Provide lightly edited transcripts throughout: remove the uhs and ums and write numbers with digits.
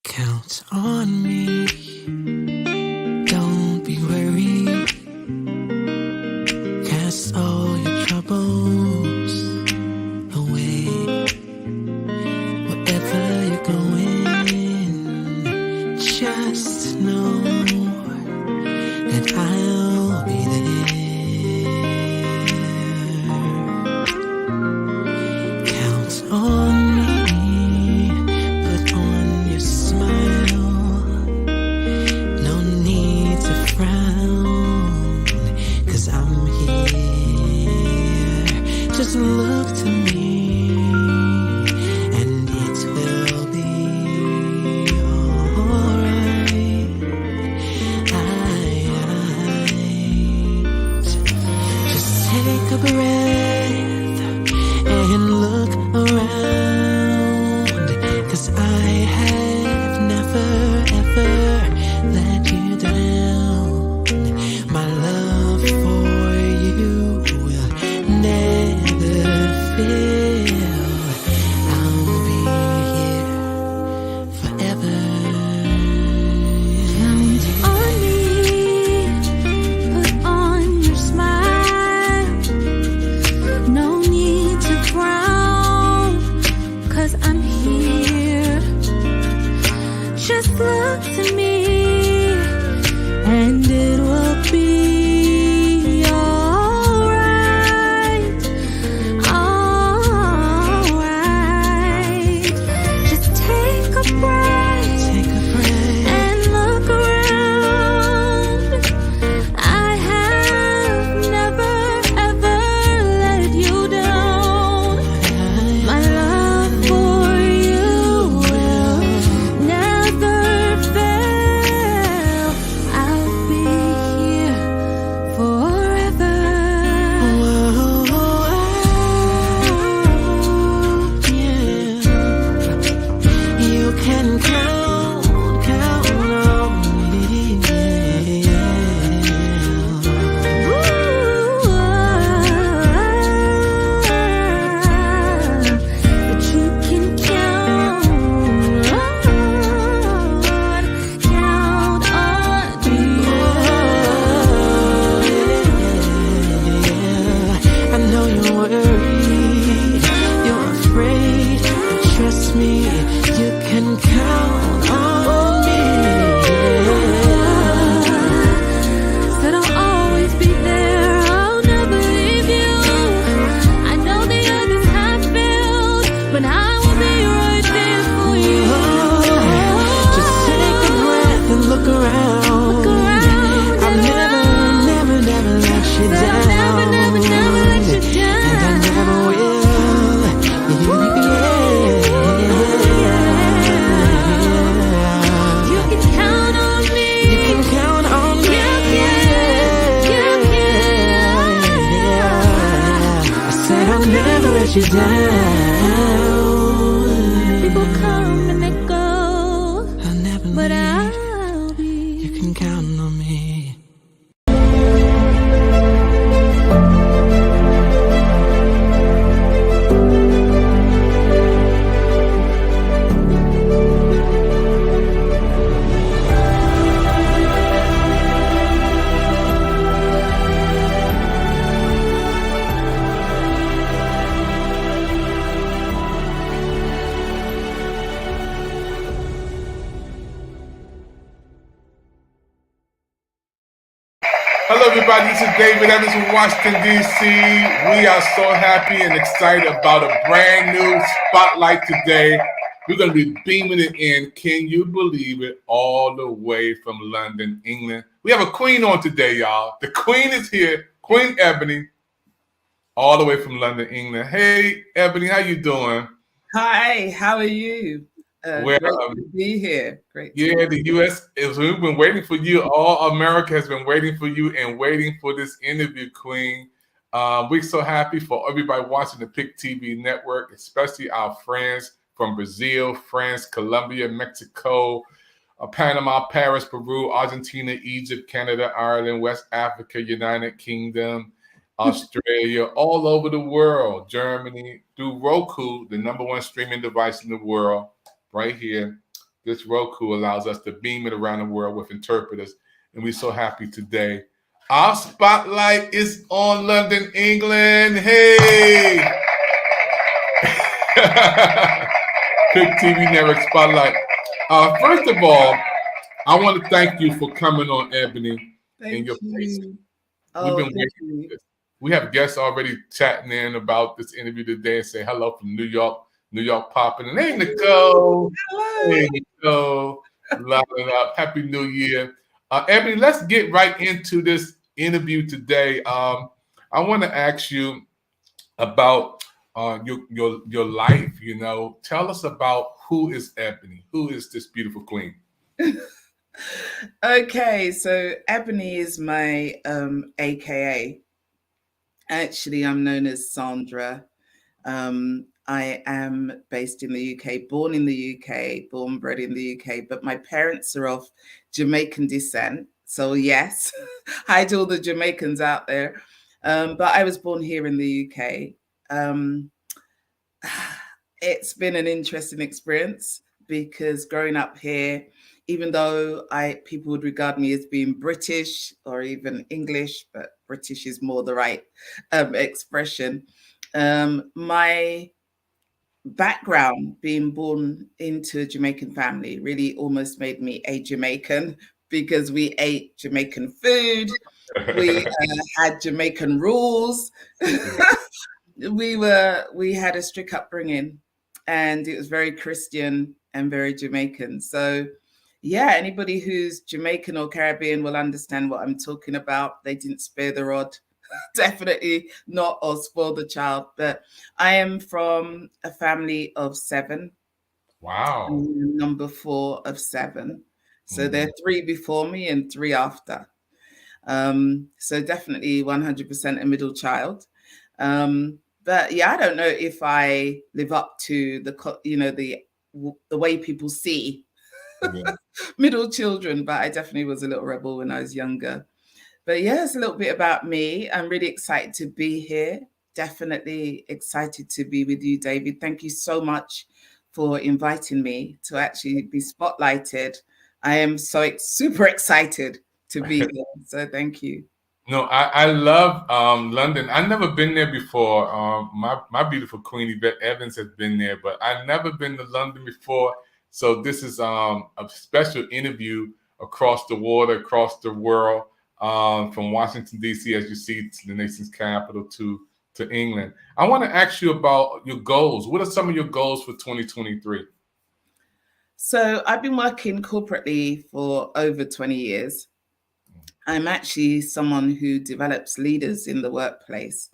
Count on me, don't be worried. Cast all your troubles away. Wherever you're going, just know that I'll be there. Count on me. Just look to me, and it will be alright. Just take a breath and look around, 'cause I have never ever let you down. My love for you will never fail. I'll be here forever. Count on me, put on your smile. No need to frown, 'cause I'm here. Just look to me, and it will be you down. People come and they go, I'll never but leave. I'll be. You can count on me. everybody. This is David Evans from Washington, D.C. We are so happy and excited about a brand new spotlight today. We're going to be beaming it in, can you believe it, all the way from London, England. We have a queen on today, y'all. The queen is here, Queen Ebony, all the way from London, England. Hey, Ebony, how you doing? Hi, how are you? Well, Great to be here. Great to yeah, be the U.S. is. We've been waiting for you. All America has been waiting for you and waiting for this interview, Queen. We're so happy for everybody watching the Pick TV network, especially our friends from Brazil, France, Colombia, Mexico, Panama, Paris, Peru, Argentina, Egypt, Canada, Ireland, West Africa, United Kingdom, Australia, all over the world, Germany, through Roku, the number one streaming device in the world, right here. This Roku allows us to beam it around the world with interpreters, and we're so happy today. Our spotlight is on London, England. Hey! Pick TV Network Spotlight. First of all, I want to thank you for coming on, Ebony, and your patience. you. We've been waiting for this. We have guests already chatting in about this interview today and say hello from New York popping. And hey, Nicole. Hello. Hey, Nicole. Love it up. Happy New Year. Ebony, let's get right into this interview today. I want to ask you about your life. You know, tell us about who is Ebony. Who is this beautiful queen? Okay, so Ebony is my AKA. Actually, I'm known as Sandra. I am based in the UK, born in the UK, born bred in the UK, but my parents are of Jamaican descent. So yes, hi to all the Jamaicans out there. But I was born here in the UK. It's been an interesting experience because growing up here, even though people would regard me as being British or even English, but British is more the right expression. My background, being born into a Jamaican family, really almost made me a Jamaican because we ate Jamaican food, we had Jamaican rules. We had a strict upbringing, and it was very Christian and very Jamaican. So yeah, anybody who's Jamaican or Caribbean will understand what I'm talking about. They didn't spare the rod. Definitely not, or spoil the child. But I am from a family of 7. Wow. I'm number 4 of 7. So there are 3 before me and 3 after. So definitely 100% a middle child. But yeah, I don't know if I live up to the way people see middle children, but I definitely was a little rebel when I was younger. But yeah, it's a little bit about me. I'm really excited to be here. Definitely excited to be with you, David. Thank you so much for inviting me to actually be spotlighted. I am so super excited to be here. So thank you. No, I love London. I've never been there before. My beautiful queen Yvette Evans has been there, but I've never been to London before. So this is a special interview across the water, across the world, from Washington, D.C., as you see, to the nation's capital, to England. I want to ask you about your goals. What are some of your goals for 2023? So I've been working corporately for over 20 years. I'm actually someone who develops leaders in the workplace.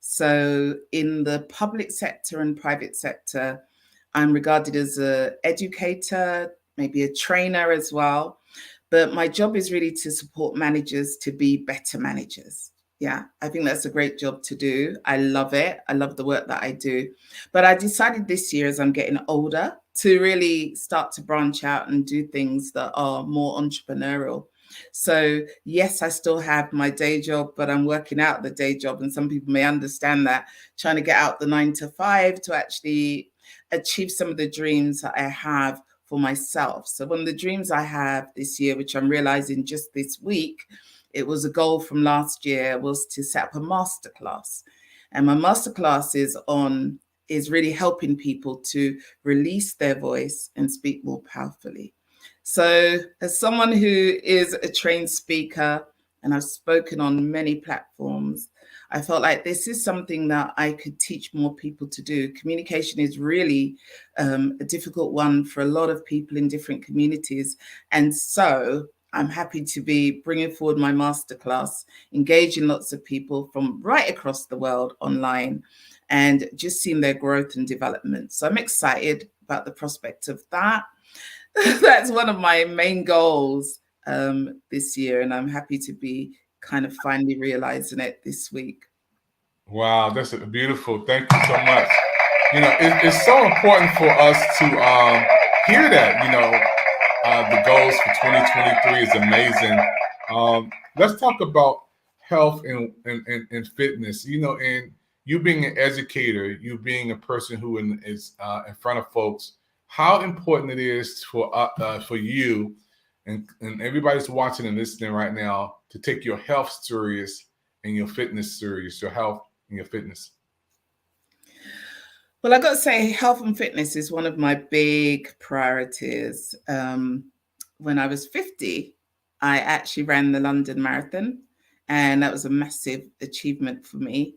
So in the public sector and private sector, I'm regarded as an educator, maybe a trainer as well. But my job is really to support managers to be better managers. Yeah, I think that's a great job to do. I love it. I love the work that I do. But I decided this year, as I'm getting older, to really start to branch out and do things that are more entrepreneurial. So yes, I still have my day job, but I'm working out the day job. And some people may understand that, trying to get out the 9 to 5 to actually achieve some of the dreams that I have for myself. So one of the dreams I have this year, which I'm realizing just this week, it was a goal from last year, was to set up a masterclass. And my masterclass is really helping people to release their voice and speak more powerfully. So as someone who is a trained speaker, and I've spoken on many platforms. I felt like this is something that I could teach more people to do. Communication is really a difficult one for a lot of people in different communities. And so I'm happy to be bringing forward my masterclass, engaging lots of people from right across the world online and just seeing their growth and development. So I'm excited about the prospect of that. That's one of my main goals this year, and I'm happy to be kind of finally realizing it this week. Wow, that's beautiful. Thank you so much. It's so important for us to hear that. The goals for 2023 is amazing. Let's talk about health and fitness. And you being an educator, you being a person who is in front of folks, how important it is for you and everybody's watching and listening right now to take your health serious and your fitness serious, your health and your fitness. Well, I got to say, health and fitness is one of my big priorities. When I was 50, I actually ran the London Marathon, and that was a massive achievement for me.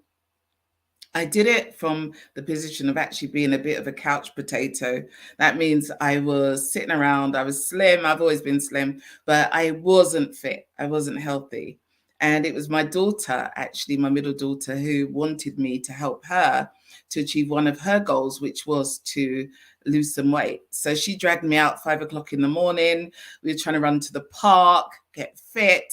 I did it from the position of actually being a bit of a couch potato. That means I was sitting around, I was slim, I've always been slim, but I wasn't fit, I wasn't healthy. And it was my daughter, actually, my middle daughter, who wanted me to help her to achieve one of her goals, which was to lose some weight. So she dragged me out 5 o'clock in the morning. We were trying to run to the park, get fit.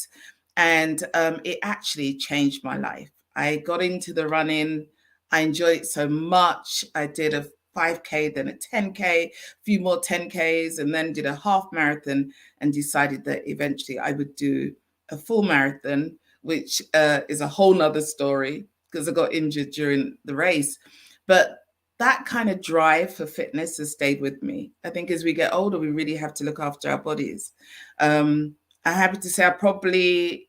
And it actually changed my life. I got into the running. I enjoyed it so much. I did a 5K, then a 10K, a few more 10Ks, and then did a half marathon and decided that eventually I would do a full marathon, which is a whole nother story because I got injured during the race. But that kind of drive for fitness has stayed with me. I think as we get older, we really have to look after our bodies. I'm happy to say I probably,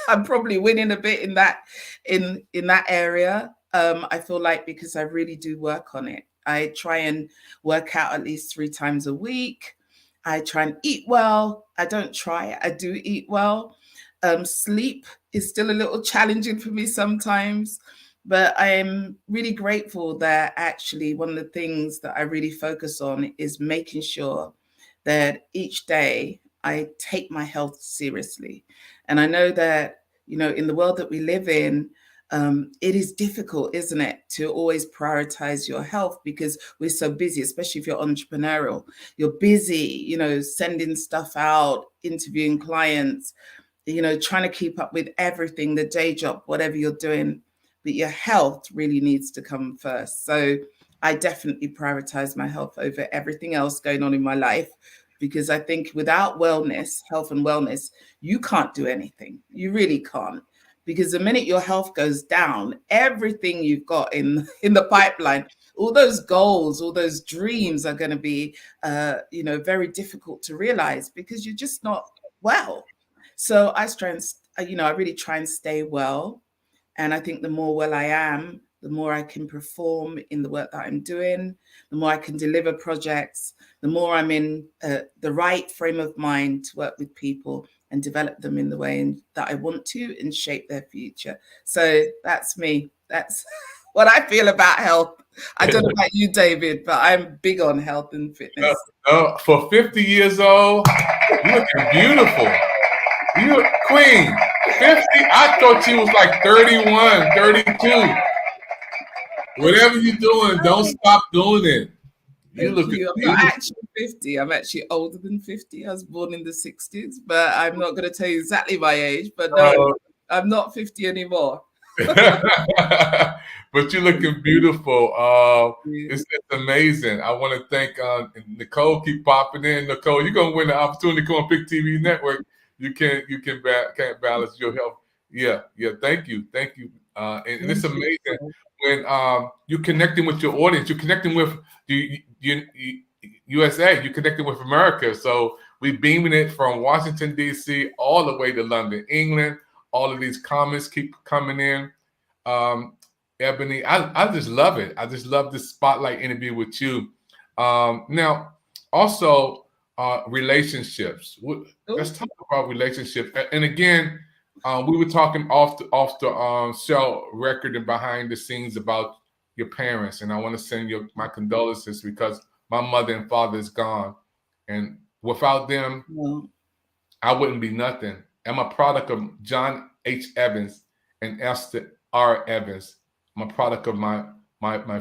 I'm probably winning a bit in that area. I feel like because I really do work on it. I try and work out at least 3 times a week. I try and eat well. I don't try, I do eat well. Sleep is still a little challenging for me sometimes, but I'm really grateful that actually one of the things that I really focus on is making sure that each day I take my health seriously. And I know that, in the world that we live in, it is difficult, isn't it, to always prioritize your health because we're so busy, especially if you're entrepreneurial. You're busy, sending stuff out, interviewing clients, trying to keep up with everything, the day job, whatever you're doing. But your health really needs to come first. So I definitely prioritize my health over everything else going on in my life, because I think without wellness, health and wellness, you can't do anything. You really can't. Because the minute your health goes down, everything you've got in the pipeline, all those goals, all those dreams are going to be, very difficult to realize because you're just not well. So I really try and stay well. And I think the more well I am, the more I can perform in the work that I'm doing, the more I can deliver projects, the more I'm in the right frame of mind to work with people and develop them in the way that I want to and shape their future. So that's me. That's what I feel about health. I don't know about you, David, but I'm big on health and fitness. For 50 years old, you looking beautiful. You queen. 50? I thought you was like 31, 32. Whatever you're doing, don't stop doing it. I'm not actually 50. I'm actually older than 50. I was born in the 60s, but I'm not going to tell you exactly my age. But no, I'm not 50 anymore. But you're looking beautiful. It's amazing. I want to thank Nicole. Keep popping in, Nicole. You're gonna win the opportunity to come on Pick TV Network. You can't balance your health. Yeah. Thank you. And it's amazing when you're connecting with your audience. You're connecting with the USA. You're connecting with America. So we're beaming it from Washington D.C. all the way to London, England. All of these comments keep coming in. Ebony, I just love it. I just love this spotlight interview with you. Now, also, relationships. Let's Cool. talk about relationships. And again, we were talking off the show record and behind the scenes about your parents, and I want to send you my condolences because my mother and father is gone, and without them, Well, I wouldn't be nothing. I'm a product of John H. Evans and Esther R. Evans. I'm a product of my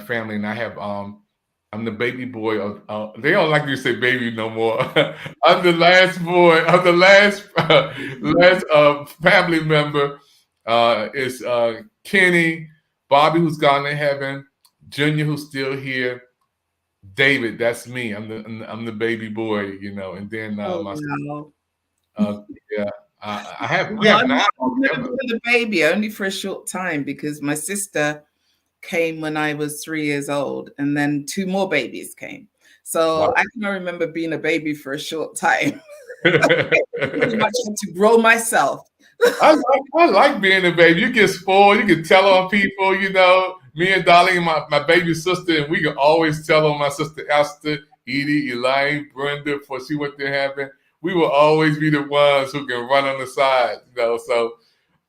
family, and I have I'm the baby boy of. They don't like you to say baby no more. I'm the last boy. I'm the last family member. Is Kenny, Bobby, who's gone to heaven, Junior, who's still here, David. That's me. I'm the baby boy, you know. And then oh my wow. uh, yeah, I have we Well, have 9 I've never members. been a baby, only for a short time, because my sister came when I was 3 years old, and then 2 more babies came. So Wow. I can remember being a baby for a short time. Pretty much had to grow myself. I like being a baby. You get spoiled. You can tell on people. You know, me and Darlene, my baby sister, and we can always tell on my sister Esther, Edie, Elaine, Brenda, before she went to heaven. We will always be the ones who can run on the side. You know, so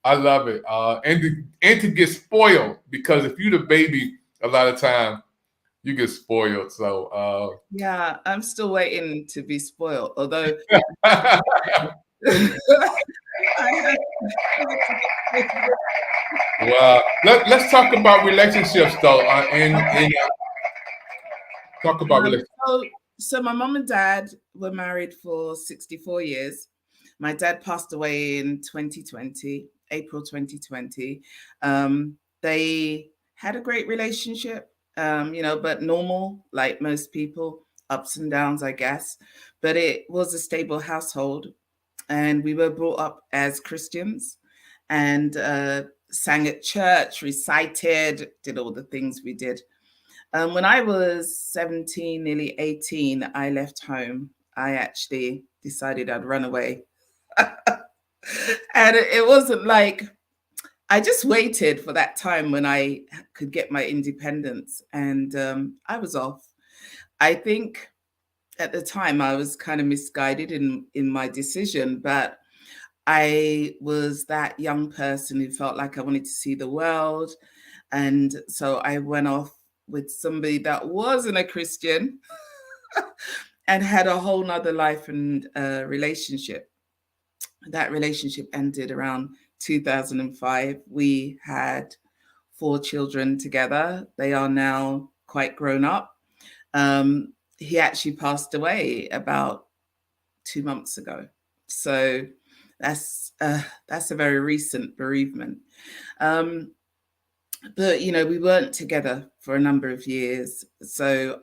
I love it. And to get spoiled, because if you're the baby, a lot of time you get spoiled. So Yeah, I'm still waiting to be spoiled, although well, let's talk about relationships though. And talk about relationships. so my mom and dad were married for 64 years. My dad passed away in 2020, April 2020. They had a great relationship, but normal, like most people, ups and downs, I guess. But it was a stable household, and we were brought up as Christians, and sang at church, recited, did all the things we did. When I was 17, nearly 18, I left home. I actually decided I'd run away. And it wasn't like, I just waited for that time when I could get my independence, and I was off. I think at the time I was kind of misguided in my decision, but I was that young person who felt like I wanted to see the world. And so I went off with somebody that wasn't a Christian and had a whole nother life and relationship. That relationship ended around 2005. We had 4 children together. They are now quite grown up. He actually passed away about 2 months ago. So that's a very recent bereavement. But we weren't together for a number of years. So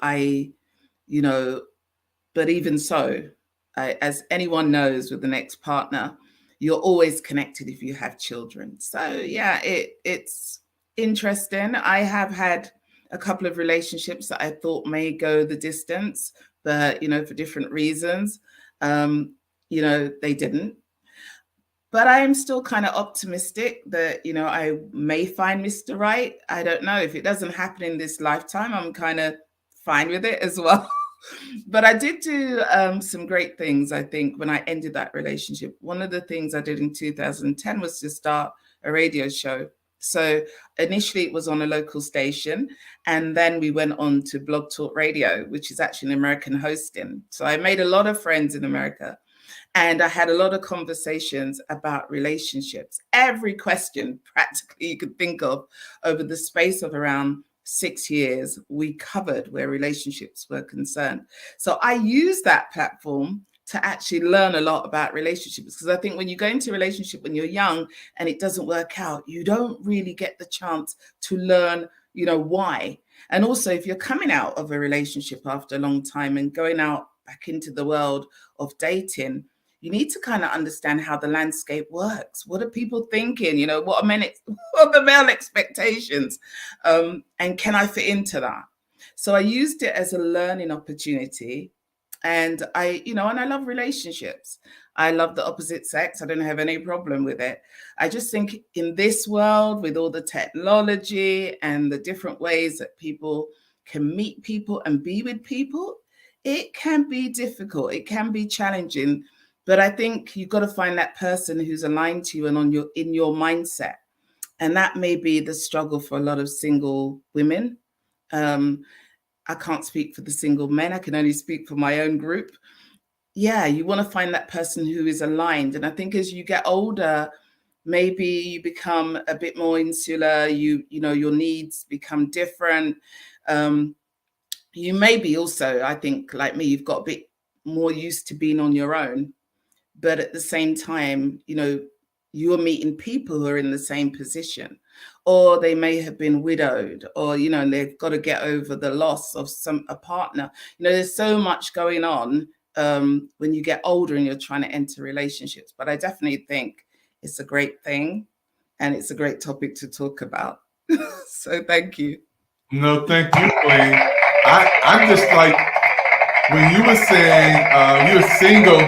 but even so, as anyone knows, with the next partner, you're always connected if you have children. So yeah, it's interesting. I have had a couple of relationships that I thought may go the distance, but for different reasons, they didn't. But I am still kind of optimistic that, I may find Mr. Right. I don't know. If it doesn't happen in this lifetime, I'm kind of fine with it as well. But I did do some great things, I think, when I ended that relationship. One of the things I did in 2010 was to start a radio show. So initially it was on a local station, and then we went on to Blog Talk Radio, which is actually an American hosting. So I made a lot of friends in America. And I had a lot of conversations about relationships. Every question practically you could think of over the space of around 6 years, we covered where relationships were concerned. So I used that platform to actually learn a lot about relationships, because I think when you go into a relationship when you're young and it doesn't work out, you don't really get the chance to learn, why. And also, if you're coming out of a relationship after a long time and going out back into the world of dating, you need to kind of understand how the landscape works. What are people thinking? What are the male expectations? And can I fit into that? So I used it as a learning opportunity. And I love relationships. I love the opposite sex. I don't have any problem with it. I just think in this world, with all the technology and the different ways that people can meet people and be with people, It can be difficult. It can be challenging, but I think you've got to find that person who's aligned to you and in your mindset. And that may be the struggle for a lot of single women. I can't speak for the single men. I can only speak for my own group. Yeah, you want to find that person who is aligned. And I think as you get older, maybe you become a bit more insular. You know, your needs become different. You may be also, I think, like me, you've got a bit more used to being on your own. But at the same time, you know, you're meeting people who are in the same position, or they may have been widowed, or, you know, and they've got to get over the loss of a partner. You know, there's so much going on when you get older and you're trying to enter relationships. But I definitely think it's a great thing, and it's a great topic to talk about. So thank you. No, thank you, Queen. I'm just like, when you were saying you were single,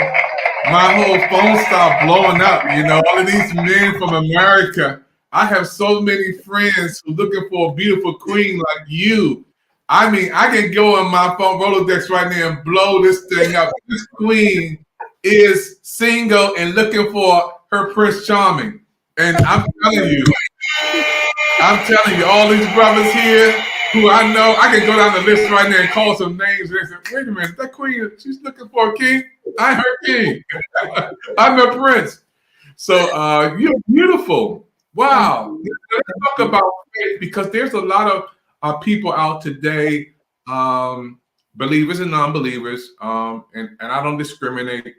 my whole phone stopped blowing up. You know, all of these men from America. I have so many friends who are looking for a beautiful queen like you. I mean, I can go on my phone Rolodex right now and blow this thing up. This queen is single and looking for her Prince Charming. And I'm telling you, all these brothers here who I know, I can go down the list right now and call some names and say, wait a minute, that queen, she's looking for a king. I'm her king. I'm a prince. So you're beautiful. Wow. Let's talk about faith, because there's a lot of people out today, believers and non-believers, and I don't discriminate,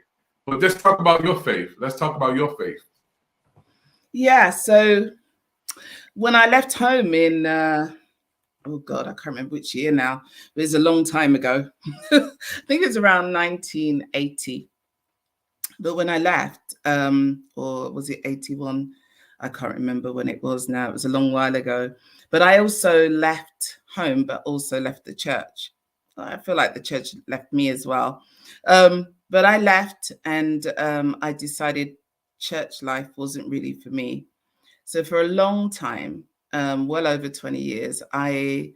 but just talk about your faith. Let's talk about your faith. Yeah, so when I left home in, oh God, I can't remember which year now. It was a long time ago. I think it was around 1980. But when I left, or was it 81? I can't remember when it was now. It was a long while ago. But I also left home, but also left the church. I feel like the church left me as well. But I left, and I decided church life wasn't really for me. So for a long time, well over 20 years, I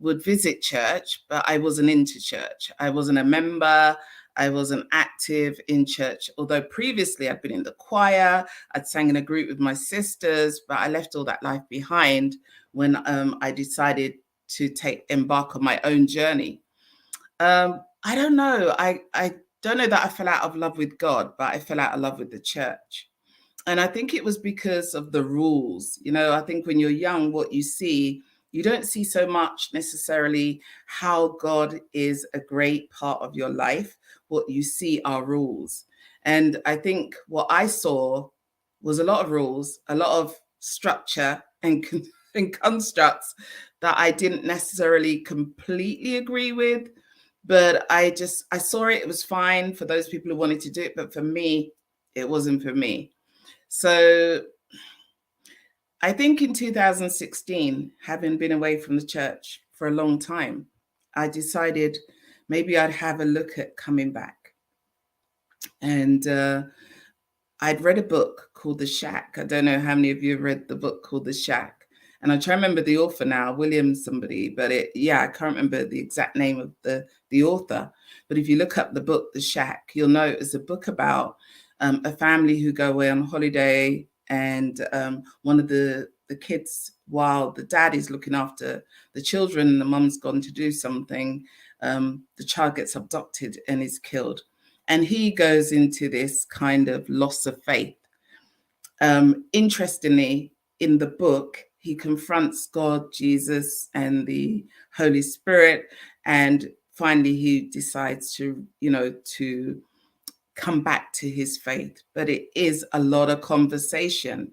would visit church, but I wasn't into church. I wasn't a member. I wasn't active in church, although previously I'd been in the choir. I'd sang in a group with my sisters, but I left all that life behind when I decided to embark on my own journey. I don't know. I don't know that I fell out of love with God, but I fell out of love with the church. And I think it was because of the rules. You know, I think when you're young, what you see, you don't see so much necessarily how God is a great part of your life. What you see are rules. And I think what I saw was a lot of rules, a lot of structure and constructs that I didn't necessarily completely agree with. But I saw it was fine for those people who wanted to do it. But for me, it wasn't for me. So I think in 2016, having been away from the church for a long time, I decided maybe I'd have a look at coming back. And I'd read a book called The Shack. I don't know how many of you have read the book called The Shack. And I try to remember the author now, William somebody, but I can't remember the exact name of the author. But if you look up the book, The Shack, you'll know it's a book about a family who go away on holiday, and one of the kids, while the dad is looking after the children and the mum's gone to do something, the child gets abducted and is killed. And he goes into this kind of loss of faith. Interestingly, in the book, he confronts God, Jesus, and the Holy Spirit. And finally, he decides to come back to his faith. But it is a lot of conversations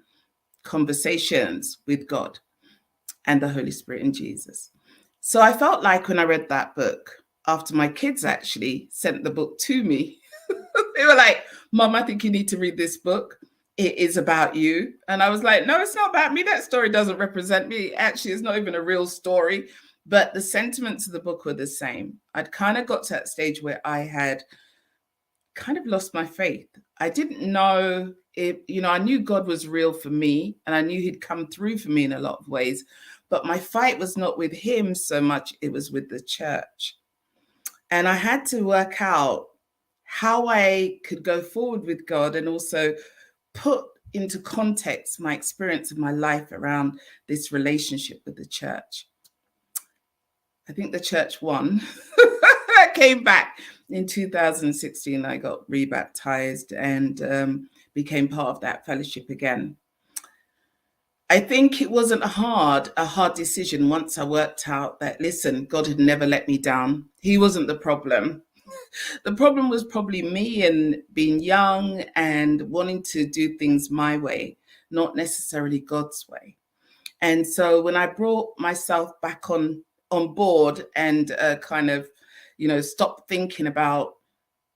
with God and the Holy Spirit and Jesus. So I felt like when I read that book, after my kids actually sent the book to me, they were like, Mom, I think you need to read this book. It is about you. And I was like, no, it's not about me. That story doesn't represent me. Actually, it's not even a real story. But the sentiments of the book were the same. I'd kind of got to that stage where I had kind of lost my faith. I didn't know if, I knew God was real for me, and I knew he'd come through for me in a lot of ways. But my fight was not with him so much. It was with the church. And I had to work out how I could go forward with God and also put into context my experience of my life around this relationship with the church. I think the church won. I came back in 2016. I got rebaptized and became part of that fellowship again. I think it wasn't a hard decision once I worked out that, listen, God had never let me down. He wasn't the problem. The problem was probably me and being young and wanting to do things my way, not necessarily God's way. And so when I brought myself back on board and kind of, stopped thinking about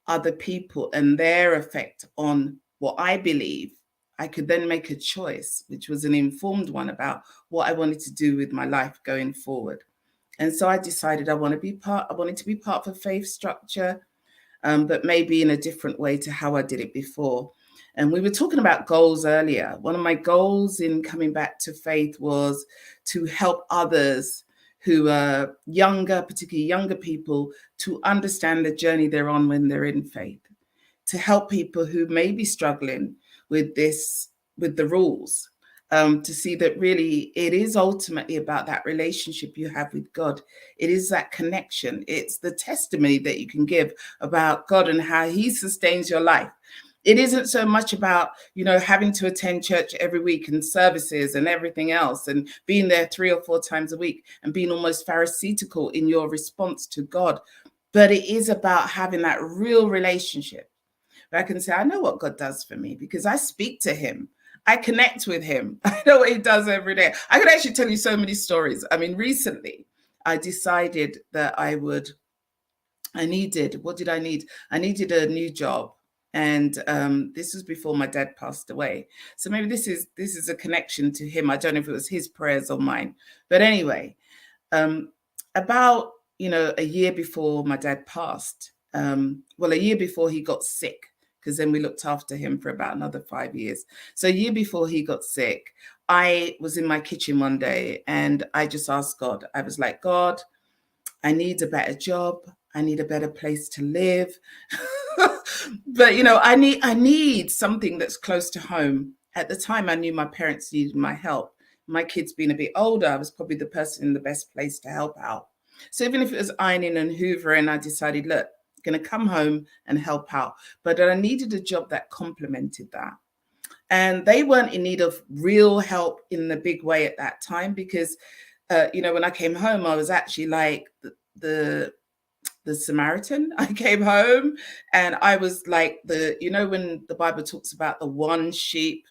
other people and their effect on what I believe, I could then make a choice, which was an informed one about what I wanted to do with my life going forward. And so I decided I wanted to be part of a faith structure, but maybe in a different way to how I did it before. And we were talking about goals earlier. One of my goals in coming back to faith was to help others who are younger, particularly younger people, to understand the journey they're on when they're in faith, to help people who may be struggling with the rules, to see that really it is ultimately about that relationship you have with God. It is that connection. It's the testimony that you can give about God and how he sustains your life. It isn't so much about, having to attend church every week and services and everything else and being there 3 or 4 times a week and being almost pharisaical in your response to God. But it is about having that real relationship where I can say, I know what God does for me because I speak to him. I connect with him. I know what he does every day. I could actually tell you so many stories. I mean, recently I decided that I needed a new job. And this was before my dad passed away. So maybe this is a connection to him. I don't know if it was his prayers or mine. But anyway, about, a year before my dad passed, a year before he got sick, because then we looked after him for about another 5 years. So a year before he got sick, I was in my kitchen one day and I just asked God. I was like, God, I need a better job. I need a better place to live. But, I need something that's close to home. At the time, I knew my parents needed my help. My kids being a bit older, I was probably the person in the best place to help out. So even if it was ironing and hoovering, I decided, look, I'm going to come home and help out. But I needed a job that complemented that. And they weren't in need of real help in the big way at that time because, when I came home, I was actually like the Samaritan. I came home and I was like when the Bible talks about the one sheep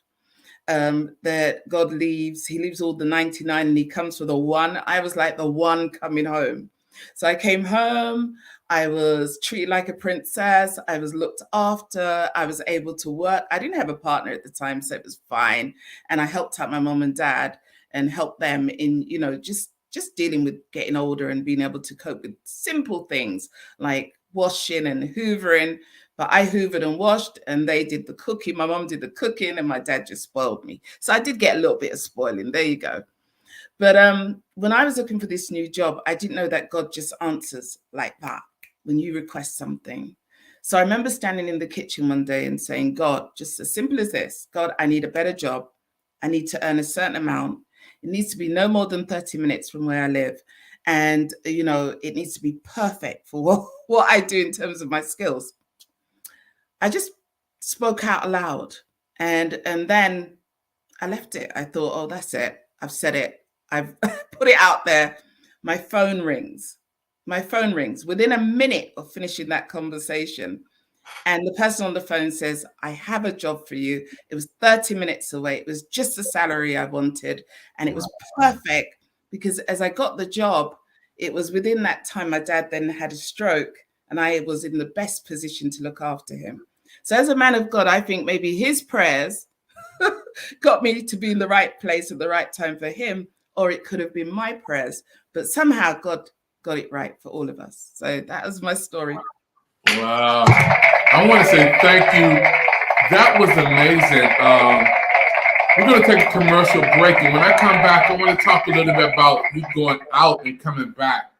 that God leaves, he leaves all the 99 and he comes for the one. I was like the one coming home. So I came home, I was treated like a princess, I was looked after, I was able to work. I didn't have a partner at the time, so it was fine. And I helped out my mom and dad and helped them in, just dealing with getting older and being able to cope with simple things like washing and hoovering. But I hoovered and washed and they did the cooking. My mom did the cooking and my dad just spoiled me. So I did get a little bit of spoiling. There you go. But when I was looking for this new job, I didn't know that God just answers like that when you request something. So I remember standing in the kitchen one day and saying, God, just as simple as this, God, I need a better job. I need to earn a certain amount. It needs to be no more than 30 minutes from where I live. And, it needs to be perfect for what I do in terms of my skills. I just spoke out aloud and then I left it. I thought, oh, that's it. I've said it. I've put it out there. My phone rings. Within a minute of finishing that conversation. And the person on the phone says, I have a job for you. It was 30 minutes away. It was just the salary I wanted. And it was perfect because as I got the job, it was within that time my dad then had a stroke and I was in the best position to look after him. So as a man of God, I think maybe his prayers got me to be in the right place at the right time for him, or it could have been my prayers. But somehow God got it right for all of us. So that was my story. Wow. I want to say thank you. That was amazing. We're going to take a commercial break. And when I come back, I want to talk a little bit about you going out and coming back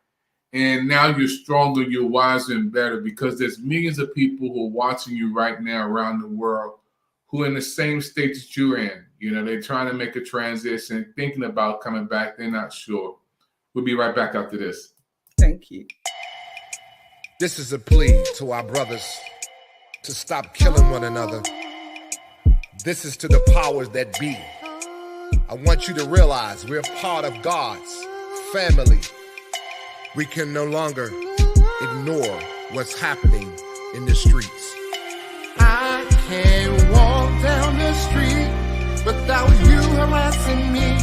And now you're stronger, you're wiser and better, because there's millions of people who are watching you right now around the world who are in the same state that you're in. You know, they're trying to make a transition, thinking about coming back. They're not sure. We'll be right back after this. Thank you. This is a plea to our brothers to stop killing one another. This is to the powers that be. I want you to realize we're part of God's family. We can no longer ignore what's happening in the streets. I can't walk down the street without you harassing me.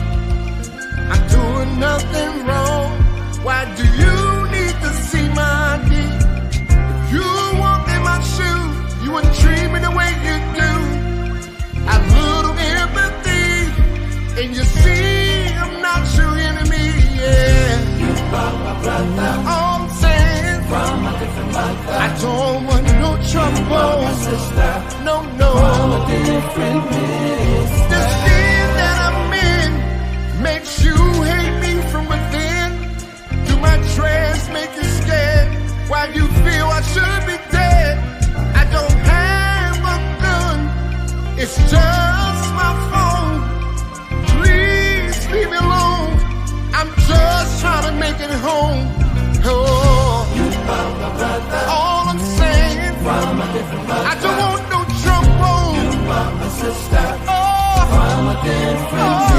I'm doing nothing wrong. Why do you need to see my ID? If you walk in my shoes, you wouldn't treat me the way you do. A little empathy, and you see I'm not your enemy, yeah. All I'm saying, from a different mother. I don't want no trouble, my sister. No, from a different place. The skin that I'm in makes you hate me from within. Do my dress make you scared? Why you feel I should be dead? I don't have a gun, it's just my phone. Please leave me alone. I'm just trying to make it home. Oh, all I'm saying, from a different mother. I don't want no trouble. You are my sister. Oh, from a different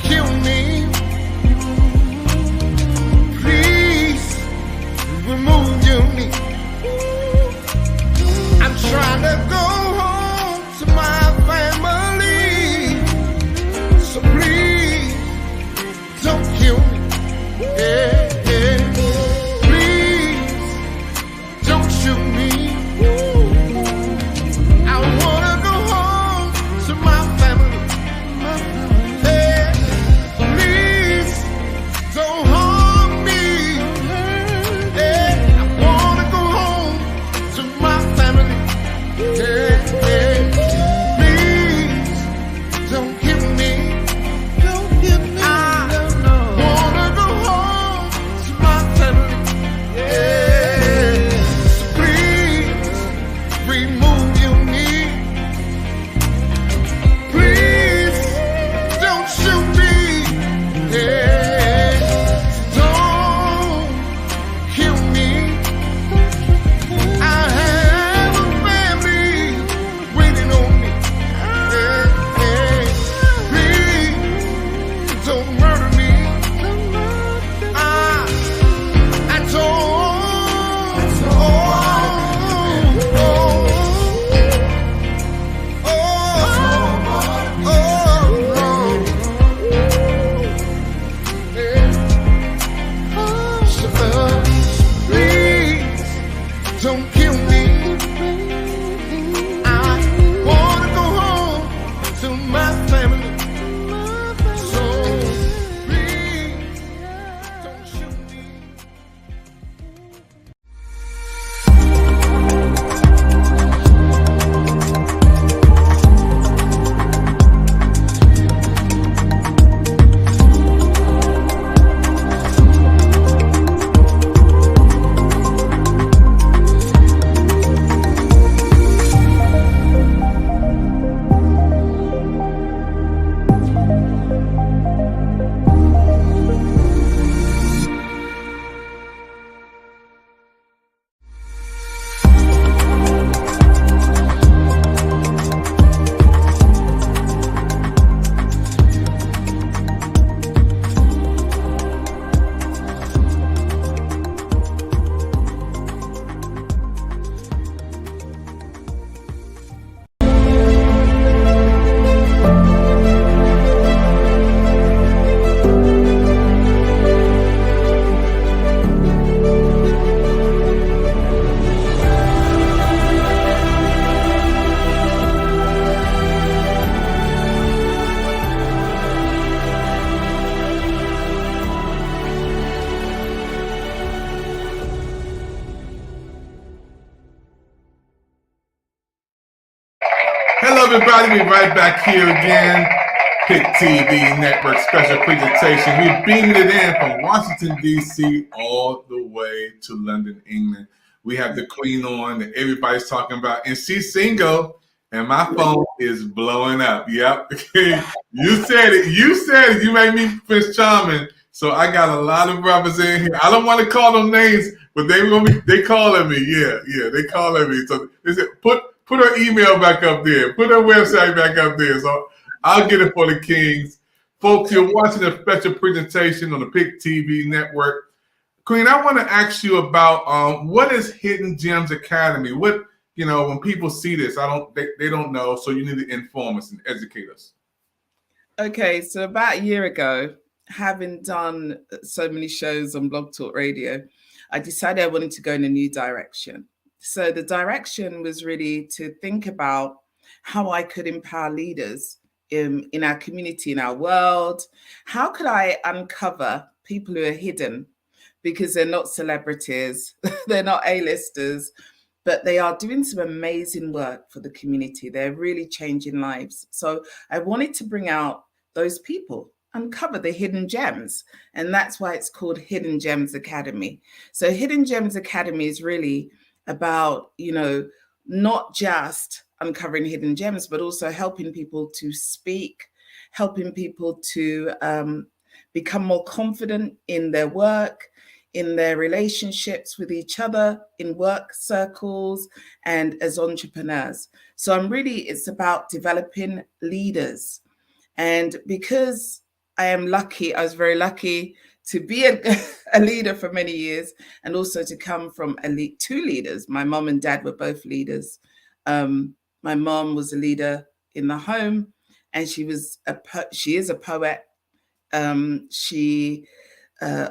kill me. Please remove your knee. I'm trying to go home to my family. So please, don't kill me. Yeah, yeah. Please, don't shoot me. I wanna go home to my family. Yeah. Please, don't harm me. Yeah. I wanna go home to my family. Yeah, yeah. Please, don't kill me. Hello, everybody. We're right back here again. Pick TV Network special presentation. We're beaming it in from Washington, D.C. all the way to London, England. We have the Queen on that everybody's talking about, and she's single, and my phone is blowing up. Yep. You said it. You said it. You made me Prince Charming. So I got a lot of brothers in here. I don't want to call them names, but they calling me. Yeah, they calling me. So they said, put her email back up there. Put her website back up there. So I'll get it for the Kings. Folks, you're watching a special presentation on the Pick TV Network. Queen, I want to ask you about what is Hidden Gems Academy? What, when people see this, they don't know, so you need to inform us and educate us. Okay, so about a year ago, having done so many shows on Blog Talk Radio, I decided I wanted to go in a new direction. So the direction was really to think about how I could empower leaders in our community, in our world. How could I uncover people who are hidden because they're not celebrities, they're not A-listers, but they are doing some amazing work for the community. They're really changing lives. So I wanted to bring out those people, uncover the hidden gems. And that's why it's called Hidden Gems Academy. So Hidden Gems Academy is really about, not just uncovering hidden gems, but also helping people to speak, helping people to become more confident in their work, in their relationships with each other, in work circles, and as entrepreneurs. So it's about developing leaders. And because I was very lucky to be a leader for many years, and also to come from two leaders. My mom and dad were both leaders. My mom was a leader in the home, and she is a poet.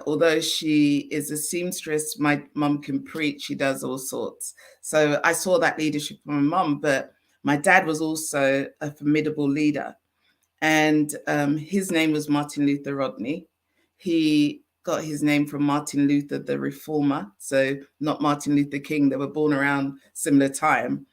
Although she is a seamstress, my mum can preach. She does all sorts. So I saw that leadership from my mum, but my dad was also a formidable leader. And his name was Martin Luther Rodney. He got his name from Martin Luther, the reformer. So not Martin Luther King. They were born around similar time.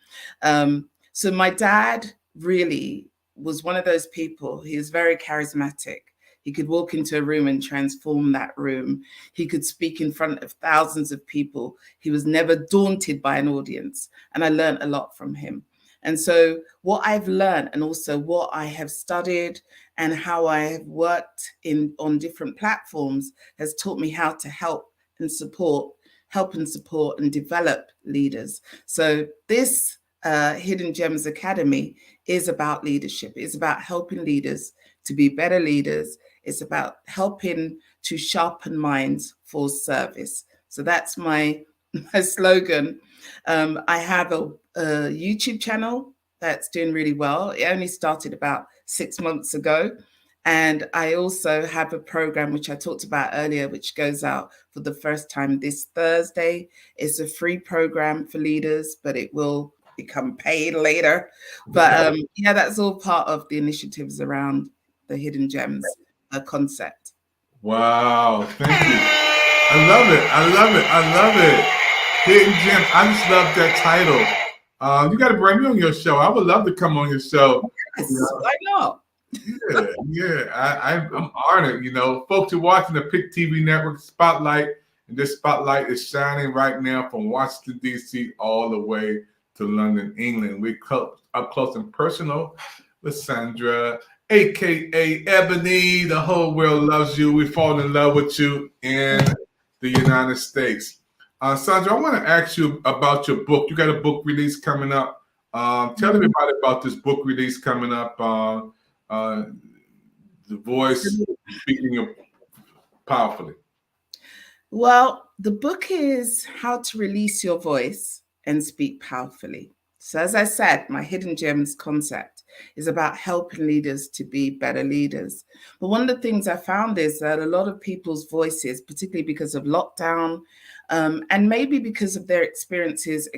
So my dad really was one of those people. He was very charismatic. He could walk into a room and transform that room. He could speak in front of thousands of people. He was never daunted by an audience. And I learned a lot from him. And so what I've learned, and also what I have studied and how I have worked on different platforms, has taught me how to help and support and develop leaders. So this Hidden Gems Academy is about leadership. It's about helping leaders to be better leaders. It's about helping to sharpen minds for service. So that's my slogan. I have a YouTube channel that's doing really well. It only started about 6 months ago. And I also have a program, which I talked about earlier, which goes out for the first time this Thursday. It's a free program for leaders, but it will become paid later. But that's all part of the initiatives around the Hidden Gems concept. Wow, thank you. I love it. Hidden Gems. I just love that title. You got to bring me on your show. I would love to come on your show. Yes, why not? I'm honored. Folks, you're watching the Pick TV Network Spotlight, and this spotlight is shining right now from Washington, D.C. all the way to London, England. We're up close and personal with Sandra, a.k.a. Ebony. The whole world loves you. We fall in love with you in the United States. Sandra, I want to ask you about your book. You got a book release coming up. Tell everybody about this book release coming up. The voice speaking powerfully. Well, the book is How to Release Your Voice and Speak Powerfully. So as I said, my Hidden Gems concept is about helping leaders to be better leaders. But one of the things I found is that a lot of people's voices, particularly because of lockdown, and maybe because of their experiences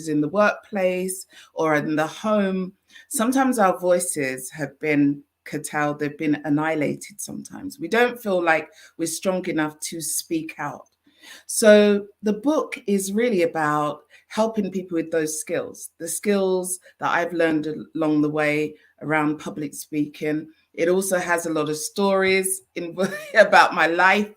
in the workplace or in the home, sometimes our voices have been curtailed, they've been annihilated sometimes. We don't feel like we're strong enough to speak out. So the book is really about helping people with those skills, the skills that I've learned along the way around public speaking. It also has a lot of stories in about my life.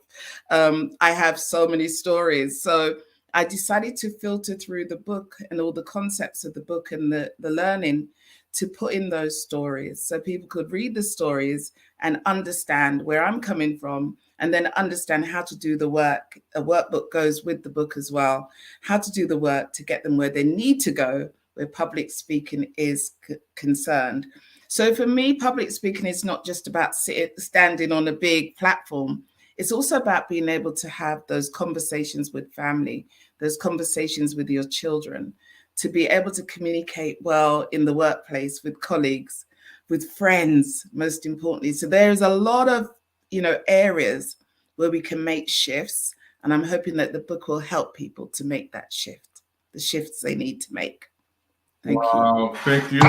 I have so many stories. So I decided to filter through the book and all the concepts of the book and the learning to put in those stories so people could read the stories and understand where I'm coming from, and then understand how to do the work. A workbook goes with the book as well, how to do the work to get them where they need to go, where public speaking is concerned. So for me, public speaking is not just about standing on a big platform. It's also about being able to have those conversations with family, those conversations with your children, to be able to communicate well in the workplace with colleagues, with friends, most importantly. So there's a lot of, areas where we can make shifts. And I'm hoping that the book will help people to make that shift, the shifts they need to make. Thank you. Wow, thank you.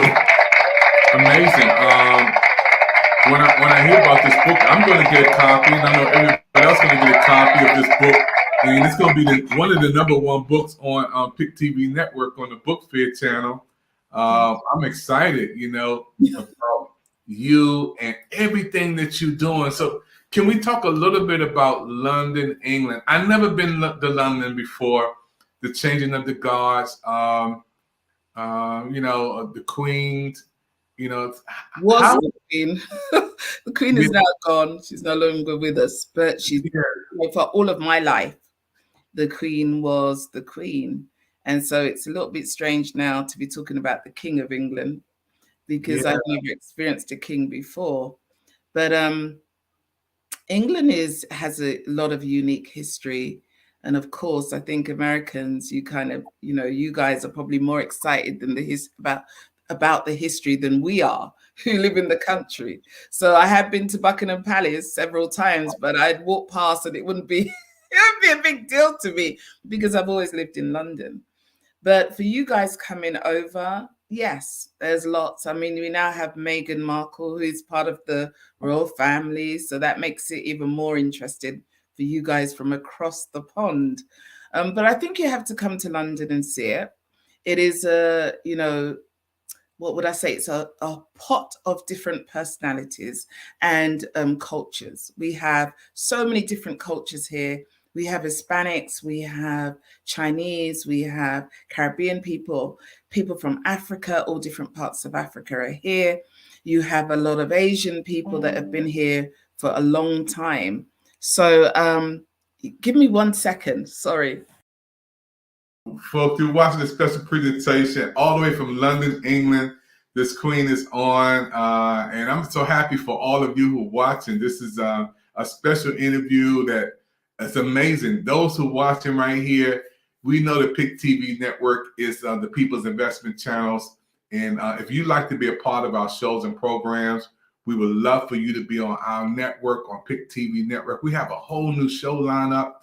Amazing. When I hear about this book, I'm going to get a copy, and I know everybody else going to get a copy of this book. And it's going to be one of the #1 books on Pick TV Network on the Book Fair channel. I'm excited, about you and everything that you're doing. So can we talk a little bit about London, England? I've never been to London before. The changing of the guards, the Queen. The Queen. The Queen is now gone. She's no longer with us. But she's for all of my life, the Queen was the Queen. And so it's a little bit strange now to be talking about the King of England, because I've never experienced a king before. But England has a lot of unique history. And of course, I think Americans, you guys are probably more excited than about the history than we are, who live in the country. So I have been to Buckingham Palace several times, but I'd walk past and it wouldn't be a big deal to me because I've always lived in London. But for you guys coming over, yes, there's lots. I mean, we now have Meghan Markle, who is part of the royal family. So that makes it even more interesting for you guys from across the pond. But I think you have to come to London and see it. It is what would I say? It's a pot of different personalities and cultures. We have so many different cultures here. We have Hispanics, we have Chinese, we have Caribbean people from Africa, all different parts of Africa are here. You have a lot of Asian people that have been here for a long time. So give me 1 second, sorry. Folks, you're watching a special presentation all the way from London, England. This Queen is on, and I'm so happy for all of you who are watching. This is a special interview that is amazing. Those who are watching right here, we know the Pick TV Network is the People's Investment Channels. And if you'd like to be a part of our shows and programs, we would love for you to be on our network, on Pick TV Network. We have a whole new show lineup,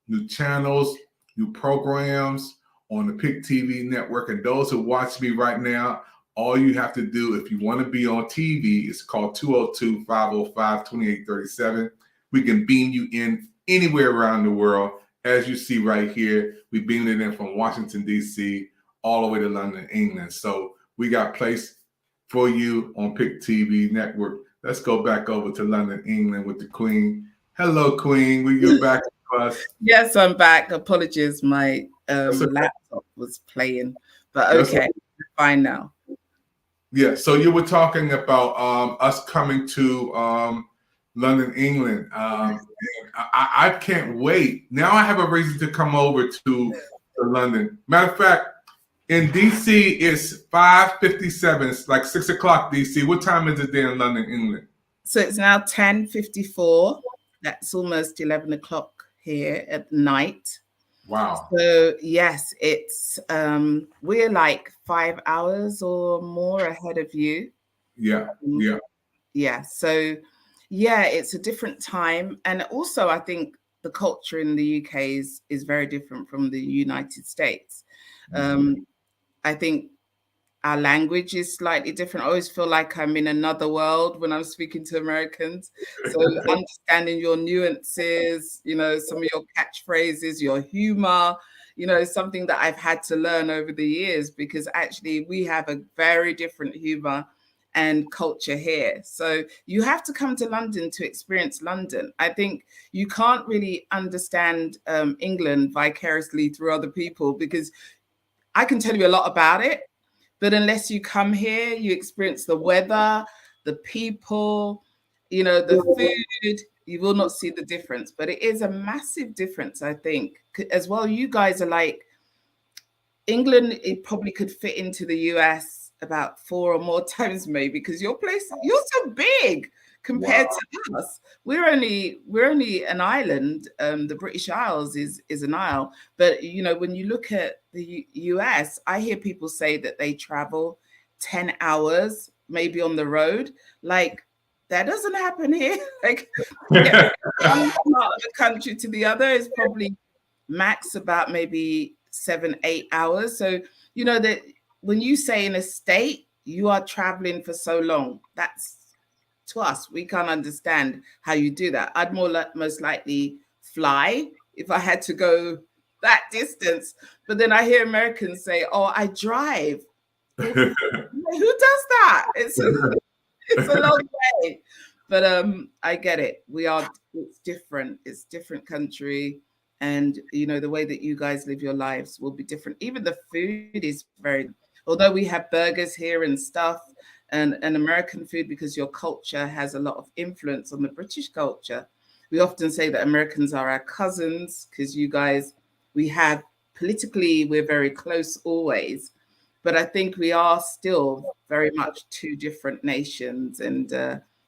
new channels, new programs on the Pick TV Network. And those who watch me right now, all you have to do, if you want to be on TV, is call 202-505-2837. We can beam you in anywhere around the world. As you see right here, we beamed it in from Washington, D.C., all the way to London, England. So we got place for you on Pick TV Network. Let's go back over to London, England with the Queen. Hello, Queen. Will you back with us? Yes, I'm back. Apologies, my laptop was playing, but okay, fine now. Yeah, so you were talking about us coming to London, England. I can't wait. Now I have a reason to come over to London. Matter of fact, in DC, it's 5:57. It's like 6 o'clock DC. What time is it there in London, England? So it's now 10:54. That's almost 11 o'clock here at night. Wow. So yes, it's we're like 5 hours or more ahead of you. Yeah. Yeah. So yeah, it's a different time. And also I think the culture in the UK is very different from the United States. I think our language is slightly different. I always feel like I'm in another world when I'm speaking to Americans. So understanding your nuances, some of your catchphrases, your humor, something that I've had to learn over the years, because actually we have a very different humor and culture here. So you have to come to London to experience London. I think you can't really understand England vicariously through other people, because I can tell you a lot about it, but unless you come here, you experience the weather, the people, you know, the food, you will not see the difference. But it is a massive difference, I think. As well, you guys are like, England, it probably could fit into the US about 4 or more times maybe, because your place, you're so big compared to us. We're only an island. The British Isles is an isle. But you know, when you look at the US, I hear people say that they travel 10 hours maybe on the road. Like, that doesn't happen here. Like, yeah, one part of the country to the other is probably max about maybe 7-8 hours. So you know that when you say in a state you are traveling for so long, that's, to us, we can't understand how you do that. I'd most likely fly if I had to go that distance. But then I hear Americans say, oh, I drive. Who does that? It's a long way. But I get it. It's different. It's different country. And, you know, the way that you guys live your lives will be different. Even the food is very, although we have burgers here and stuff, and American food, because your culture has a lot of influence on the British culture. We often say that Americans are our cousins, because you guys, politically, we're very close always. But I think we are still very much two different nations. And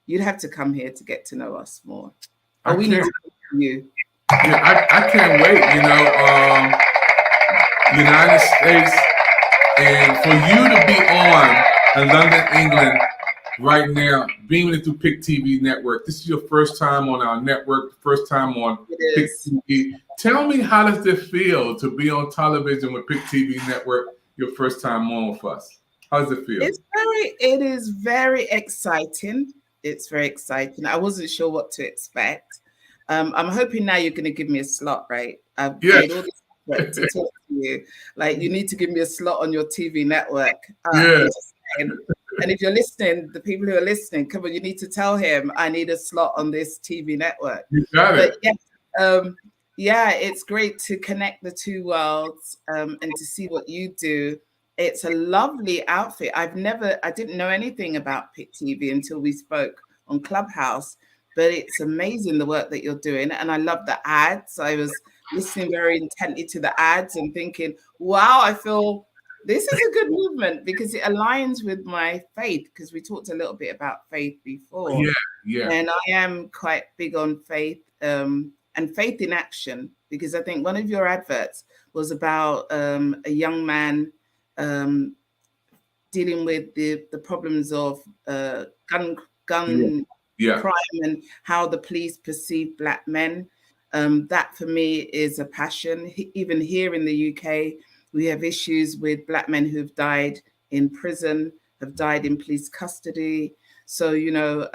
you'd have to come here to get to know us more. Or we need to know you. Yeah, I can't wait, you know, United States, and for you to be on in London, England right now, beaming it through Pick TV Network. This is your first time on our network, first time on Pick TV. Tell me, how does it feel to be on television with Pick TV Network, your first time on with us? How does it feel? It is very exciting. It's very exciting. I wasn't sure what to expect. I'm hoping now you're going to give me a slot, right? I've made all this effort to talk to you. Like, you need to give me a slot on your TV network. And if you're listening, the people who are listening, come on, you need to tell him I need a slot on this TV network. You got it. Yeah, it's great to connect the two worlds and to see what you do. It's a lovely outfit. I didn't know anything about Pick TV until we spoke on Clubhouse. But it's amazing the work that you're doing. And I love the ads. I was listening very intently to the ads and thinking, wow, I feel this is a good movement, because it aligns with my faith, because we talked a little bit about faith before. Yeah. And I am quite big on faith and faith in action, because I think one of your adverts was about a young man dealing with the problems of gun crime and how the police perceive Black men. That for me is a passion. Even here in the UK, we have issues with Black men who've died in prison, have died in police custody. So, you know,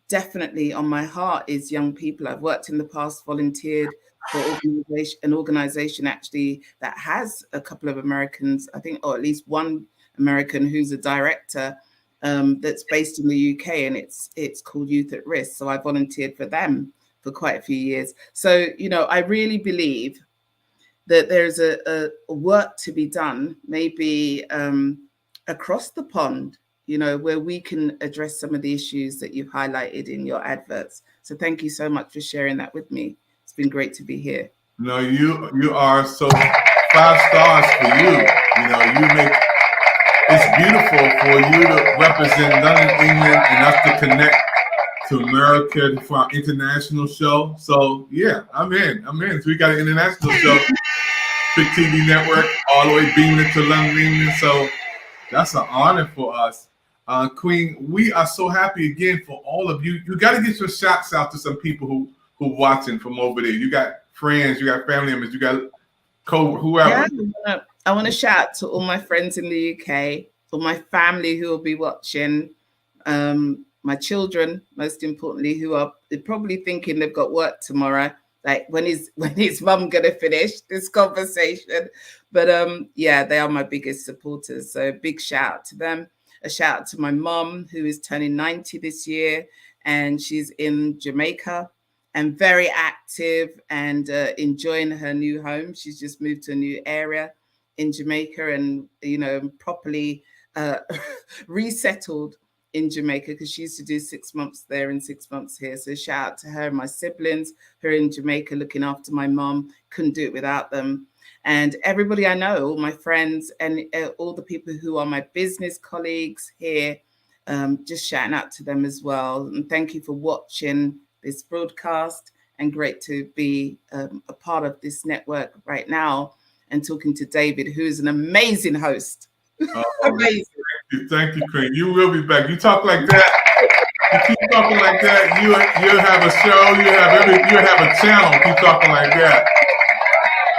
definitely on my heart is young people. I've worked in the past, volunteered for an organization actually that has a couple of Americans, I think, or at least one American who's a director, that's based in the UK, and it's called Youth at Risk. So I volunteered for them for quite a few years. So, you know, I really believe that there's a work to be done, maybe across the pond, you know, where we can address some of the issues that you've highlighted in your adverts. So thank you so much for sharing that with me. It's been great to be here. No, you are so 5 stars for you. You know, you make. It's beautiful for you to represent London, England, and us to connect to America for our international show. So yeah, I'm in. So we got an international show, Pick TV Network, all the way beaming to London, England. So that's an honor for us. Queen, we are so happy again for all of you. You got to get your shots out to some people who watching from over there. You got friends, you got family members, you got whoever. Yeah, I want to shout out to all my friends in the UK, all my family who will be watching, my children, most importantly, who are probably thinking they've got work tomorrow. Like, when is mum gonna finish this conversation? But yeah, they are my biggest supporters. So big shout out to them. a shout out to my mom, who is turning 90 this year, and she's in Jamaica and very active and enjoying her new home. She's just moved to a new area in Jamaica and, properly resettled in Jamaica, because she used to do 6 months there and 6 months here. So shout out to her and my siblings who are in Jamaica looking after my mom. Couldn't do it without them. And everybody I know, all my friends and all the people who are my business colleagues here, just shouting out to them as well. And thank you for watching this broadcast, and great to be a part of this network right now and talking to David, who is an amazing host. Amazing. Thank you, Queen. You will be back. You talk like that. You keep talking like that. You'll have a show. You'll have a channel. Keep talking like that.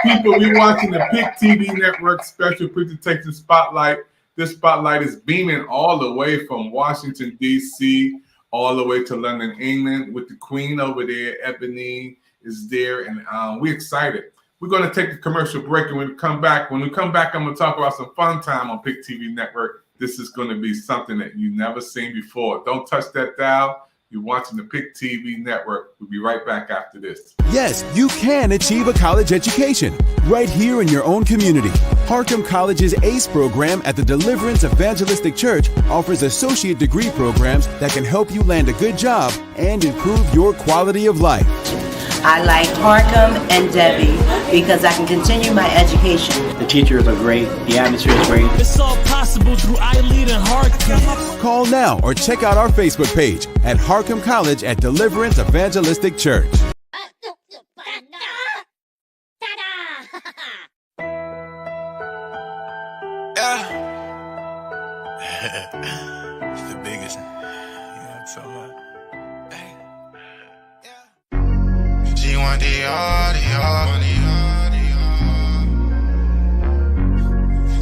People, we watching the PIC TV Network special presentation spotlight. This spotlight is beaming all the way from Washington, D.C., all the way to London, England, with the Queen over there. Ebony is there, and we're excited. We're going to take a commercial break, and when we come back, I'm going to talk about some fun time on PIC TV Network. This is going to be something that you've never seen before. Don't touch that dial. You're watching the PIC TV Network. We'll be right back after this. Yes, you can achieve a college education right here in your own community. Harcum College's ACE program at the Deliverance Evangelistic Church offers associate degree programs that can help you land a good job and improve your quality of life. I like Harcum and Debbie because I can continue my education. The teachers are great. The atmosphere is great. It's all possible through iLead and Harcum. Call now or check out our Facebook page at Harcum College at Deliverance Evangelistic Church. It's the biggest. You know what I'm talking about? She want the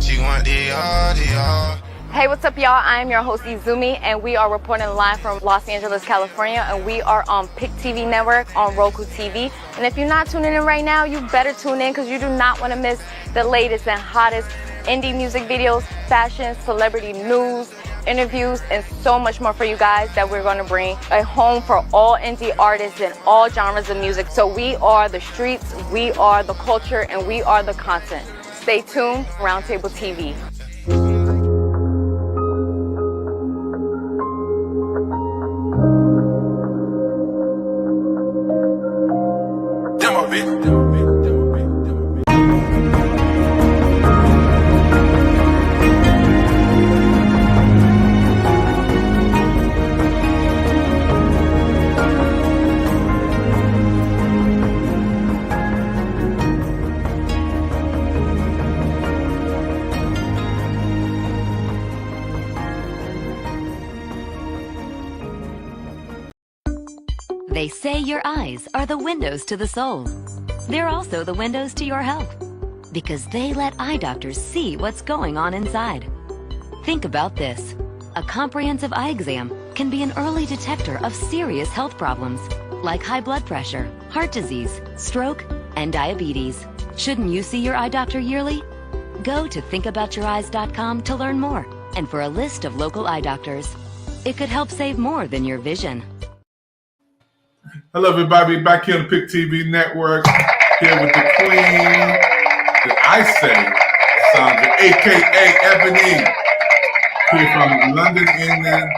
She want the Hey, what's up, y'all? I am your host, Izumi, and we are reporting live from Los Angeles, California, and we are on PIC TV Network on Roku TV. And if you're not tuning in right now, you better tune in, because you do not want to miss the latest and hottest indie music videos, fashion, celebrity news, interviews, and so much more for you guys that we're going to bring a home for all indie artists and all genres of music. So we are the streets, we are the culture, and we are the content. Stay tuned, Roundtable TV. Demo, bitch. They say your eyes are the windows to the soul. They're also the windows to your health, because they let eye doctors see what's going on inside. Think about this. A comprehensive eye exam can be an early detector of serious health problems, like high blood pressure, heart disease, stroke, and diabetes. Shouldn't you see your eye doctor yearly? Go to thinkaboutyoureyes.com to learn more and for a list of local eye doctors. It could help save more than your vision. Hello, everybody. Back here on the PIC TV Network, here with the Queen, that I say, Sandra, a.k.a. Ebony, here from London, England.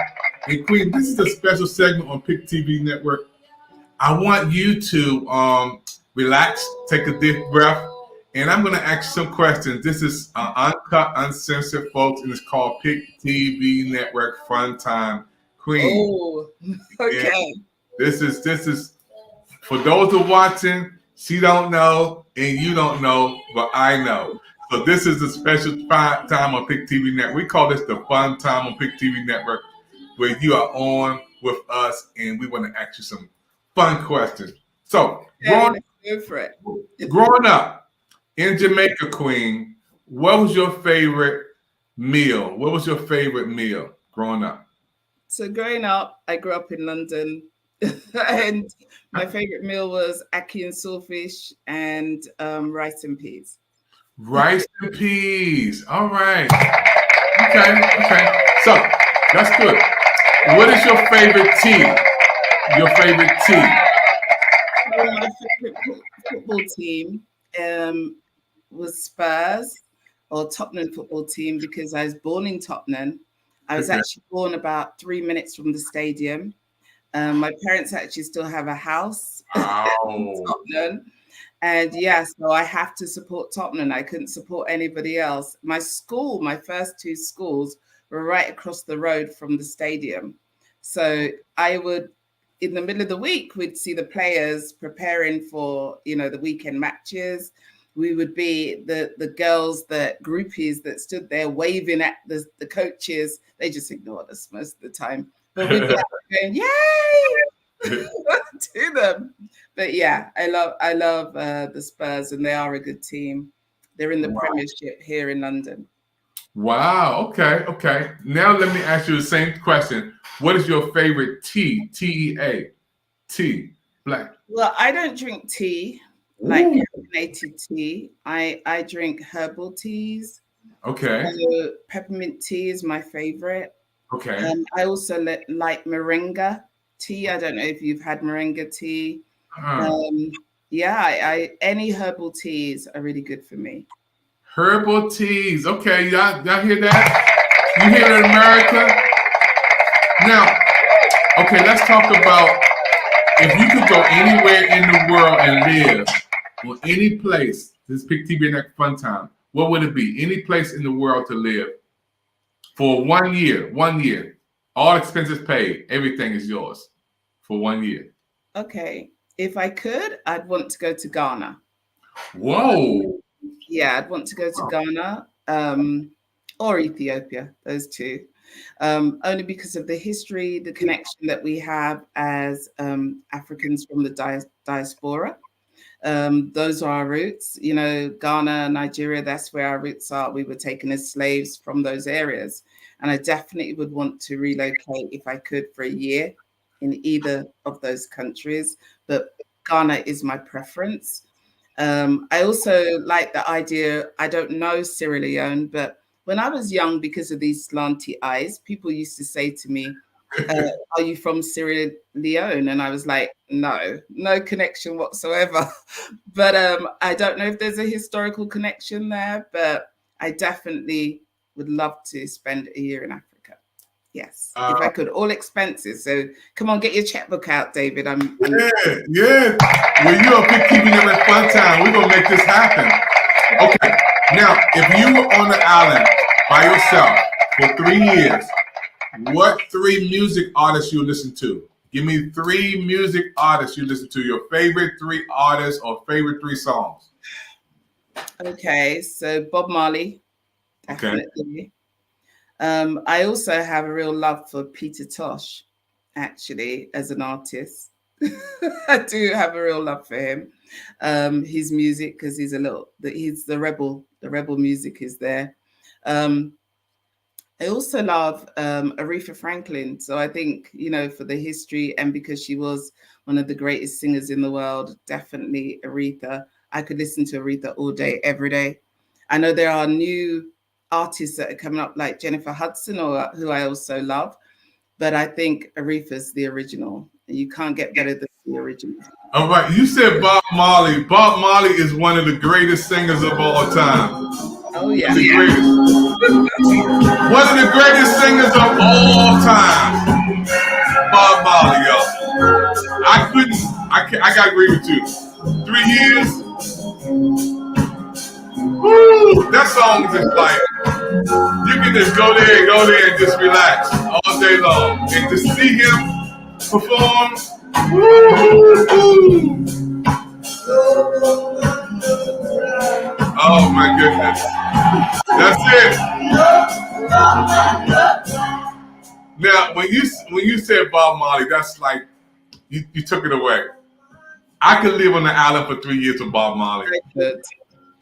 And Queen, this is a special segment on PIC TV Network. I want you to relax, take a deep breath, and I'm going to ask you some questions. This is uncut, uncensored, folks, and it's called PIC TV Network Fun Time. Queen. Oh, okay. Yeah. This is for those who are watching. She don't know and you don't know, but I know. So this is a special fun time on PIC TV Network. We call this the Fun Time on PIC TV Network, where you are on with us and we want to ask you some fun questions. So growing up in Jamaica, Queen, what was your favorite meal? What was your favorite meal growing up? So growing up, I grew up in London. And my favorite meal was ackee and saltfish and rice and peas. Rice and peas. All right. Okay. So that's good. What is your favorite team? Your favorite team? Well, my favorite football team was Spurs or Tottenham football team because I was born in Tottenham. I was actually born about 3 minutes from the stadium. My parents actually still have a house in Tottenham. And yeah, so I have to support Tottenham. I couldn't support anybody else. My school, my first two schools were right across the road from the stadium. So I would, in the middle of the week, we'd see the players preparing for, the weekend matches. We would be the girls, the groupies that stood there waving at the coaches. They just ignored us most of the time. But we'd be going, yay! to them. But yeah, I love the Spurs, and they are a good team. They're in the Premiership here in London. Wow. Okay. Now let me ask you the same question. What is your favorite tea? TEA. Tea. Black. Well, I don't drink tea, like carbonated tea. I drink herbal teas. Okay. So peppermint tea is my favorite. Okay. I also like moringa tea. I don't know if you've had moringa tea. Yeah, any herbal teas are really good for me. Herbal teas. Okay, y'all hear that? You hear it in America? Now, okay, let's talk about if you could go anywhere in the world and live, or any place, this Pick TV Next Fun Time, what would it be? Any place in the world to live for 1 year, 1 year. All expenses paid. Everything is yours for 1 year. Okay. If I could, I'd want to go to Ghana. Whoa. Yeah, I'd want to go to Ghana or Ethiopia, those two. Only because of the history, the connection that we have as Africans from the diaspora. Those are our roots. Ghana, Nigeria, that's where our roots are. We were taken as slaves from those areas. And I definitely would want to relocate if I could for a year in either of those countries. But Ghana is my preference. I also like the idea, I don't know Sierra Leone, but when I was young, because of these slanty eyes, people used to say to me, are you from Sierra Leone? And I was like, no connection whatsoever. But I don't know if there's a historical connection there, but I definitely would love to spend a year in Africa. Yes, if I could, all expenses. So come on, get your checkbook out, David. Yeah. Well, you're a Pick TV Next Fun Time. We're gonna make this happen. Okay. Now, if you were on the island by yourself for 3 years, what 3 music artists you listen to? Give me 3 music artists you listen to. Your favorite 3 artists or favorite 3 songs. Okay, so Bob Marley, definitely. Okay. I also have a real love for Peter Tosh, actually, as an artist. I do have a real love for him. His music, because he's the rebel music is there. I also love Aretha Franklin. So I think, for the history and because she was one of the greatest singers in the world, definitely Aretha. I could listen to Aretha all day, every day. I know there are new artists that are coming up like Jennifer Hudson, who I also love. But I think Aretha's the original. And you can't get better than the original. All right. You said Bob Marley. Bob Marley is one of the greatest singers of all time. Oh, yeah. The greatest. One of the greatest singers of all time. Bob Marley, y'all. I got to agree with you. 3 years. Woo! That song is just like, you can just go there and just relax all day long. And to see him perform, woo! Oh my goodness. That's it. Now, when you said Bob Marley, that's like, you took it away. I could live on the island for 3 years with Bob Marley.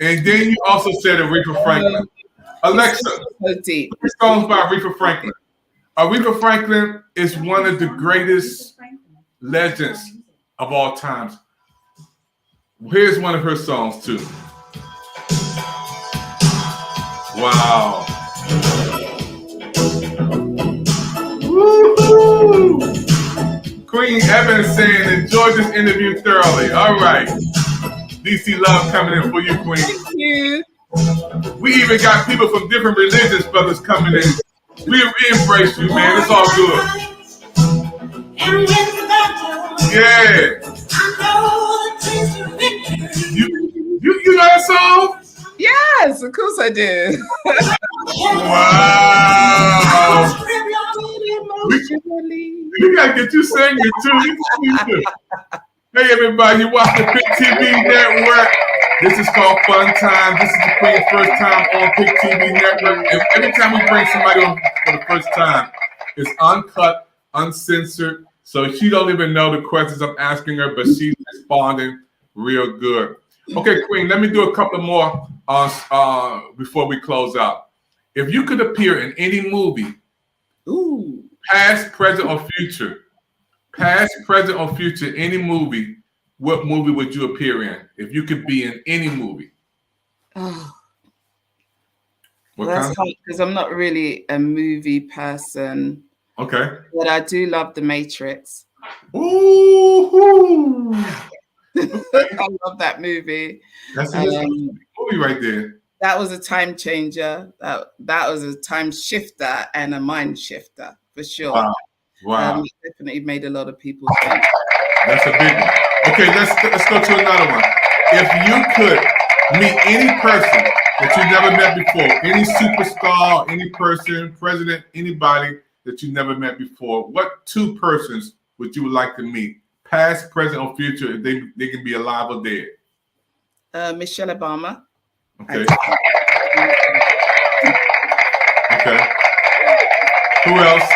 And then you also said Aretha Franklin. Alexa, so deep. 3 songs by Aretha Franklin. Aretha Franklin is one of the greatest legends of all times. Here's one of her songs too. Wow. Queen Evans saying, enjoy this interview thoroughly. All right. DC love coming in for you, Queen. Thank you. We even got people from different religions, brothers, coming in. We embrace you, man. It's all good. Yeah. You know that song? Yes, of course I do. Wow. We gotta get you singing too. Hey everybody, you watch the Pick TV Network. This is called Fun Time. This is the Queen's first time on Pick TV Network. And every time we bring somebody on for the first time, it's uncut, uncensored. So she don't even know the questions I'm asking her, but she's responding real good. Okay, Queen, let me do a couple more before we close out. If you could appear in any movie, past, present, or future, any movie, what movie would you appear in? If you could be in any movie. Oh, what that's kind? hard because I'm not really a movie person. Okay. But I do love The Matrix. Ooh. I love that movie. That's a movie right there. That was a time changer. That was a time shifter and a mind shifter for sure. Wow. It definitely made a lot of people think. That's a big one. Okay, let's go to another one. If you could meet any person that you never met before, any superstar, any person, president, anybody that you never met before, what two persons would you like to meet? Past, present, or future, if they can be alive or dead? Michelle Obama. Okay. Okay. Who else?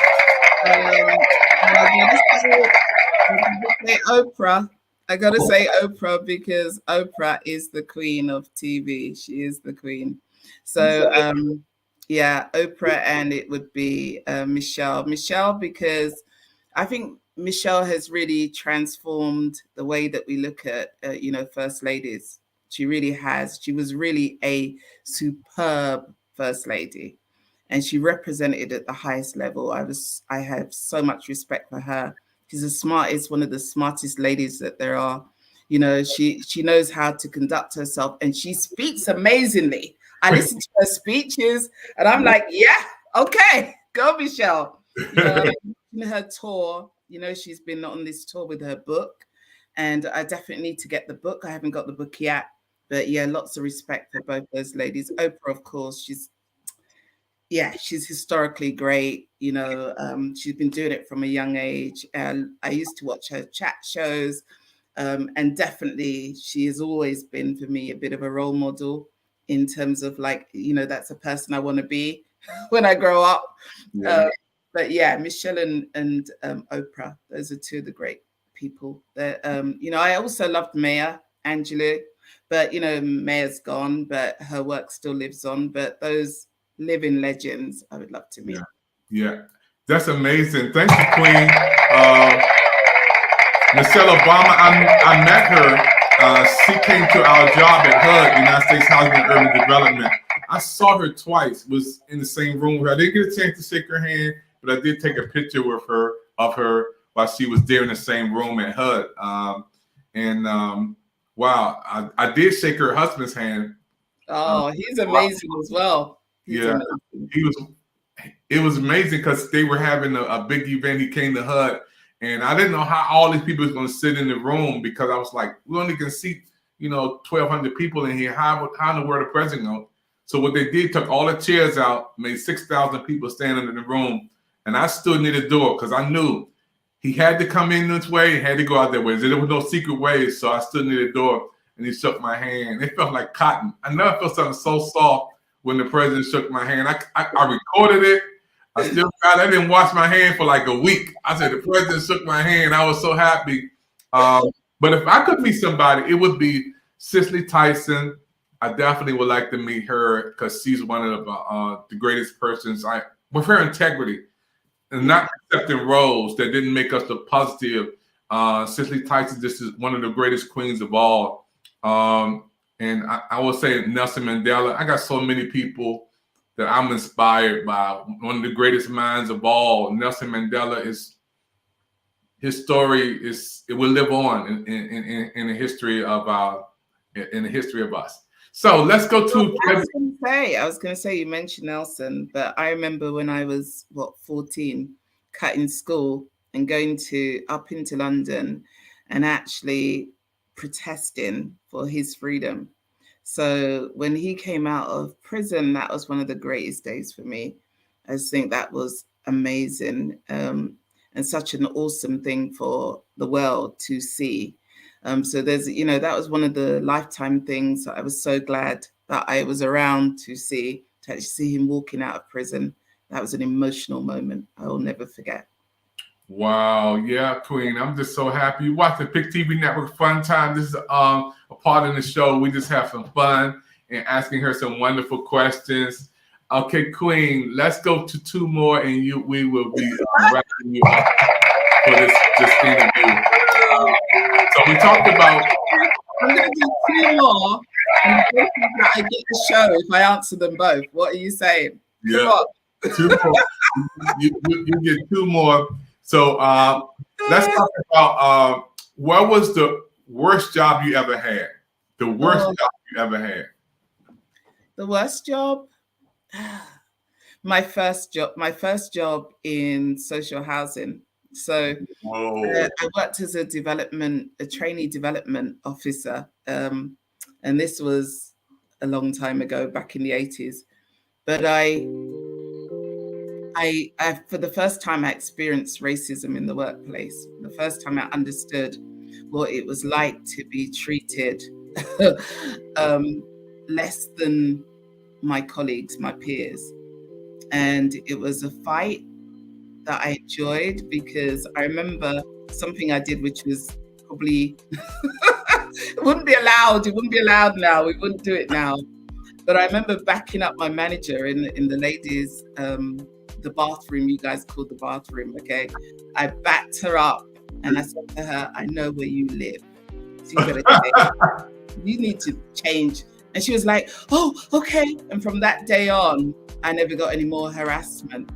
Oprah. I gotta say Oprah because Oprah is the queen of TV. She is the queen. So yeah, Oprah, and it would be Michelle. Michelle, because I think Michelle has really transformed the way that we look at first ladies. She really has. She was really a superb first lady, and she represented at the highest level. I have so much respect for her. She's one of the smartest ladies that there are. You know, she knows how to conduct herself, and she speaks amazingly. I listen to her speeches, and I'm like, yeah, okay, go Michelle. Her tour, she's been on this tour with her book, and I definitely need to get the book. I haven't got the book yet, but yeah, lots of respect for both those ladies. Oprah, of course, she's historically great. She's been doing it from a young age. I used to watch her chat shows, and definitely she has always been for me a bit of a role model in terms of that's a person I want to be when I grow up. Yeah. But yeah, Michelle and Oprah, those are two of the great people. That I also loved Maya Angelou, but Maya's gone, but her work still lives on. But those living legends, I would love to meet. Yeah, that's amazing. Thank you, Queen. Michelle Obama, I met her. She came to our job at HUD, United States Housing and Urban Development. I saw her twice, was in the same room with her. I didn't get a chance to shake her hand, but I did take a picture with her of her while she was there in the same room at HUD. Wow, I did shake her husband's hand. Oh, he's amazing as well. He's amazing. It was amazing because they were having a big event. He came to HUD, and I didn't know how all these people was going to sit in the room because I was like, we only can seat 1,200 people in here. How in the world the president go? So what they did, took all the chairs out, made 6,000 people standing in the room, and I stood near the door because I knew he had to come in this way, he had to go out that way. There was no secret ways, so I stood near the door, and he shook my hand. It felt like cotton. I never felt something so soft when the president shook my hand. I recorded it. I didn't wash my hand for like a week. I said, the president shook my hand. I was so happy. But if I could meet somebody, it would be Cicely Tyson. I definitely would like to meet her because she's one of the greatest persons. With her integrity and not accepting roles that didn't make us look positive. Cicely Tyson, this is one of the greatest queens of all. And I will say Nelson Mandela. I got so many people that I'm inspired by. One of the greatest minds of all. Nelson Mandela is his story it will live on in the history of us. So let's go to. I was going to say, you mentioned Nelson, but I remember when I was 14, cutting school and going up into London and actually protesting for his freedom. So when he came out of prison, that was one of the greatest days for me. I just think that was amazing, and such an awesome thing for the world to see. So there's, that was one of the lifetime things that I was so glad that I was around to actually see him walking out of prison. That was an emotional moment I will never forget. Wow, yeah, Queen. I'm just so happy. You watch the Pick TV Network Fun Time. This is a part of the show. We just have some fun and asking her some wonderful questions. Okay, Queen, let's go to 2 more, and we will be wrapping you up for this interview. So we talked about. I'm going to do 2 more, and I get the show if I answer them both. What are you saying? Yeah, 2 more. You get 2 more. So let's talk about what was the worst job you ever had? The worst job you ever had? The worst job? My first job in social housing. So I worked as a trainee development officer. And this was a long time ago, back in the 80s. But I for the first time, I experienced racism in the workplace. The first time I understood what it was like to be treated less than my colleagues, my peers. And it was a fight that I enjoyed, because I remember something I did, which was probably, it wouldn't be allowed now. We wouldn't do it now. But I remember backing up my manager in the ladies' the bathroom, you guys called the bathroom, okay? I backed her up and I said to her, I know where you live. So you better change. You need to change. And she was like, oh, okay. And from that day on, I never got any more harassment.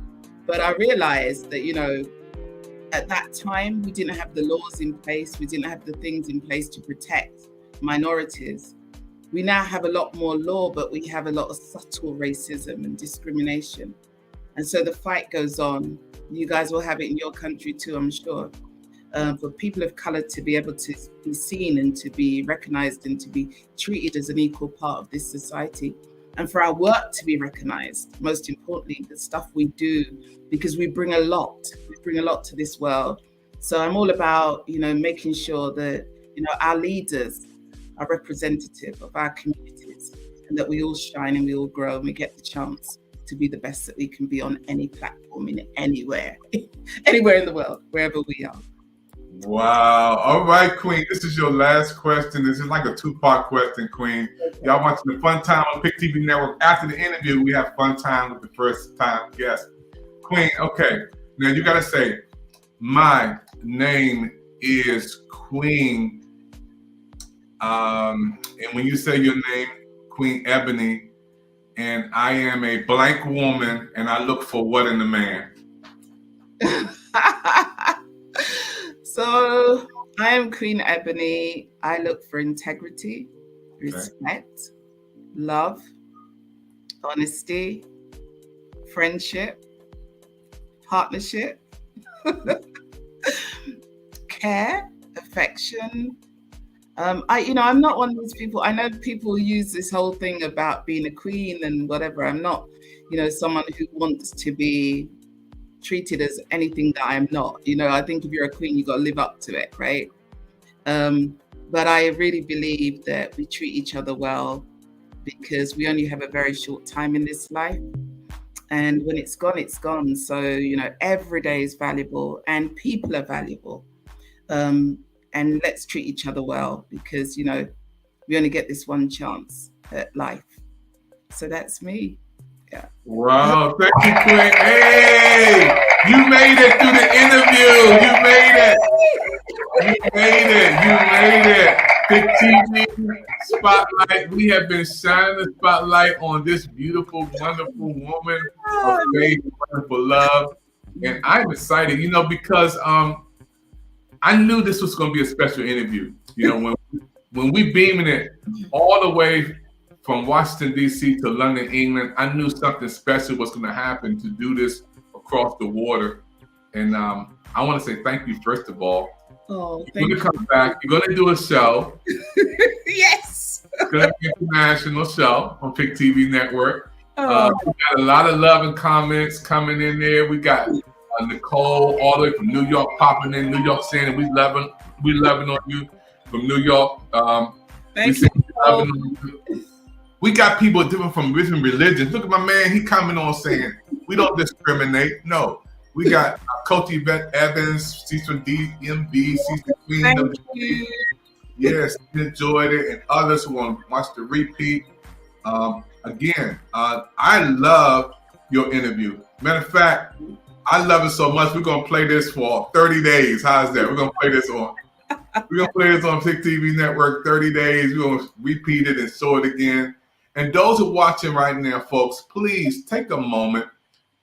But I realized that, at that time, we didn't have the laws in place. We didn't have the things in place to protect minorities. We now have a lot more law, but we have a lot of subtle racism and discrimination. And so the fight goes on. You guys will have it in your country too, I'm sure. For people of color to be able to be seen and to be recognized and to be treated as an equal part of this society. And for our work to be recognized, most importantly, the stuff we do, because we bring a lot to this world. So I'm all about, making sure that, our leaders are representative of our communities, and that we all shine and we all grow and we get the chance to be the best that we can be on any platform, in anywhere in the world, wherever we are. Wow. All right, Queen. This is your last question. This is like a 2-part question, Queen. Y'all watching the Fun Time on Pick TV Network. After the interview, we have fun time with the first time guest. Queen, okay. Now you got to say, my name is Queen. And when you say your name, Queen Ebony, and I am a blank woman, and I look for what in a man? So I am Queen Ebony. I look for integrity, respect, love, honesty, friendship, partnership, care, affection. I'm not one of those people. I know people use this whole thing about being a queen and whatever. I'm not, someone who wants to be treated as anything that I'm not. I think if you're a queen, you got to live up to it, right? But I really believe that we treat each other well, because we only have a very short time in this life. And when it's gone, it's gone. So, every day is valuable and people are valuable. And let's treat each other well, because, we only get this one chance at life. So that's me. Yeah. Wow. Thank you, Queen. Hey, you made it through the interview. You made it. Pick TV Spotlight. We have been shining the spotlight on this beautiful, wonderful woman of faith, wonderful love. And I'm excited, because I knew this was going to be a special interview. You know, when we beaming it all the way from Washington, D.C. to London, England, I knew something special was going to happen to do this across the water. And I want to say thank you, first of all. Oh, you're going to come back. You're going to do a show. Yes. It's going to be an international show on Pick TV Network. We Oh. got a lot of love and comments coming in there. We got Nicole all the way from New York popping in, New York saying we loving on you from New York. Thank you. We got people different from different religions. Look at my man, he coming on saying we don't discriminate. No, we got Coach Yvette Evans, she's from DMV, she's the queen of the you. Yes, enjoyed it, and others who want to watch the repeat. Again, I love your interview. Matter of fact, I love it so much. We're gonna play this for 30 days. How's that? We're gonna play this on. We're gonna play this on Pick TV Network 30 days. We're gonna repeat it and show it again. And those who are watching right now, folks, please take a moment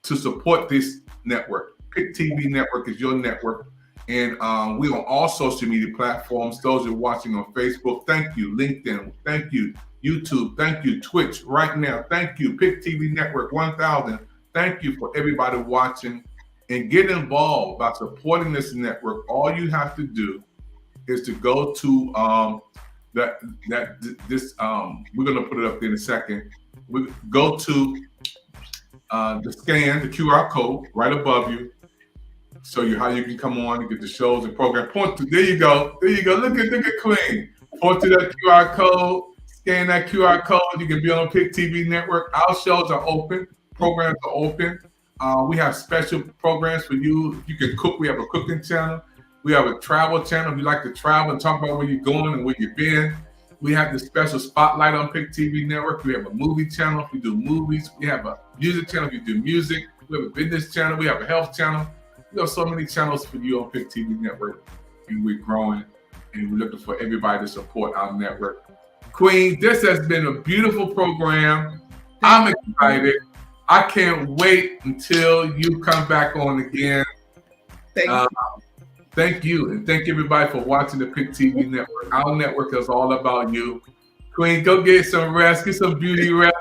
to support this network. Pick TV Network is your network. And we're on all social media platforms. Those who are watching on Facebook, thank you. LinkedIn, thank you. YouTube, thank you. Twitch, right now, thank you. Pick TV Network 1000, thank you for everybody watching. And get involved by supporting this network. All you have to do is to go to we're gonna put it up there in a second. We go to the scan, the QR code right above you. Show you how you can come on and get the shows and program. Point to there you go. Look at Queen. Point to that QR code. Scan that QR code. You can be on Pick TV Network. Our shows are open. Programs are open. We have special programs for you. If you can cook, we have a cooking channel. We have a travel channel. If you like to travel and talk about where you're going and where you've been. We have the special spotlight on Pick TV Network. We have a movie channel if you do movies. We have a music channel if you do music. We have a business channel. We have a health channel. We have so many channels for you on Pick TV Network. And we're growing. And we're looking for everybody to support our network. Queen, this has been a beautiful program. I'm excited. I can't wait until you come back on again. Thank you. And thank everybody for watching the Pick TV Network. Our network is all about you. Queen, go get some rest. Get some beauty rest.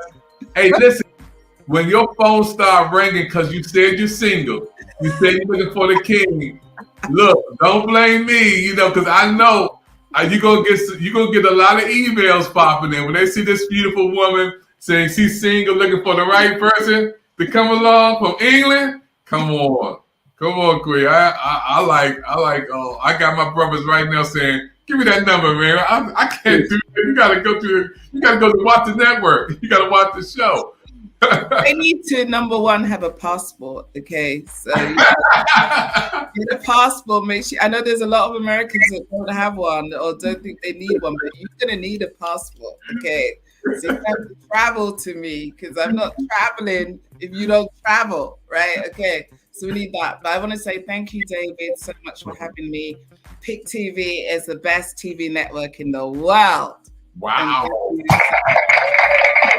Hey, listen. When your phone start ringing because you said you're single, you said you're looking for the king. Look, don't blame me, because I know you're gonna get a lot of emails popping in when they see this beautiful woman saying she's single, looking for the right person to come along from England. Come on, Queen. I got my brothers right now saying, give me that number, man. I can't do it. You gotta go to watch the network. You gotta watch the show. They need to, number one, have a passport. Okay, so get a passport. Make sure. I know there's a lot of Americans that don't have one or don't think they need one, but you're gonna need a passport. Okay, so you have to travel to me because I'm not traveling if you don't travel, right? Okay, so we need that. But I want to say thank you, David, so much for having me. Pick TV is the best TV network in the world. Wow.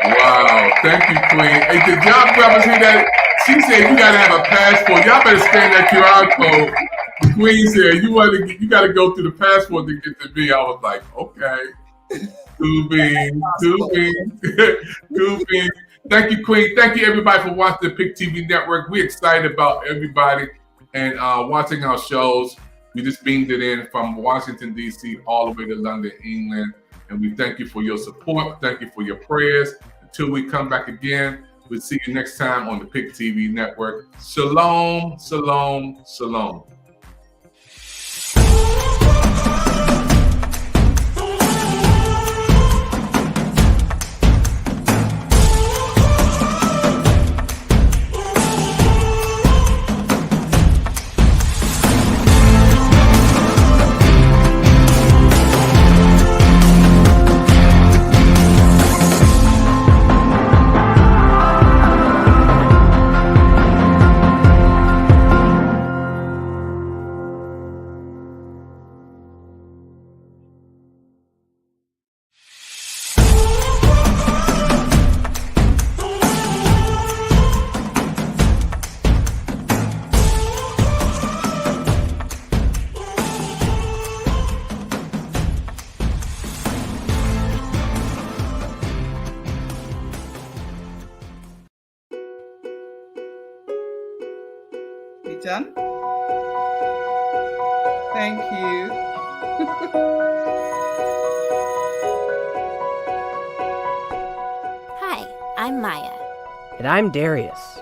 Wow, thank you, Queen. Hey, did y'all brothers hear that? She said you gotta have a passport. Y'all better scan that QR code. The Queen said you gotta go through the passport to get to me. I was like, okay. Two beans. Thank you, Queen. Thank you, everybody, for watching the Pick TV Network. We're excited about everybody and watching our shows. We just beamed it in from Washington, D.C. all the way to London, England. And we thank you for your support. Thank you for your prayers. Until we come back again, we'll see you next time on the Pick TV Network. Shalom, shalom, shalom. John. Thank you. Hi, I'm Maya. And I'm Darius.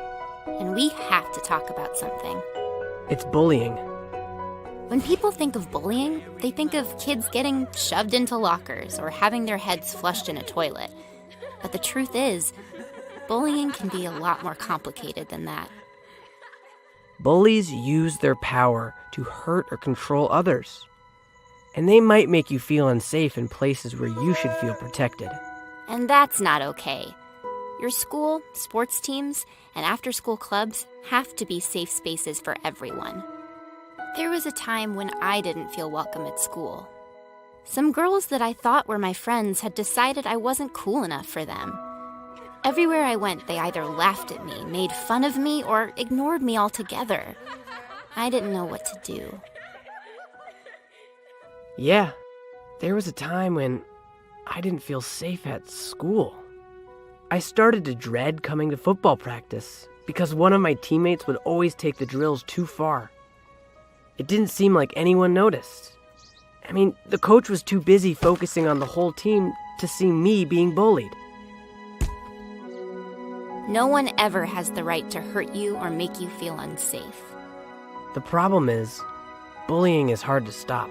And we have to talk about something. It's bullying. When people think of bullying, they think of kids getting shoved into lockers or having their heads flushed in a toilet. But the truth is, bullying can be a lot more complicated than that. Bullies use their power to hurt or control others. And they might make you feel unsafe in places where you should feel protected. And that's not okay. Your school, sports teams, and after-school clubs have to be safe spaces for everyone. There was a time when I didn't feel welcome at school. Some girls that I thought were my friends had decided I wasn't cool enough for them. Everywhere I went, they either laughed at me, made fun of me, or ignored me altogether. I didn't know what to do. Yeah, there was a time when I didn't feel safe at school. I started to dread coming to football practice because one of my teammates would always take the drills too far. It didn't seem like anyone noticed. I mean, the coach was too busy focusing on the whole team to see me being bullied. No one ever has the right to hurt you or make you feel unsafe. The problem is, bullying is hard to stop.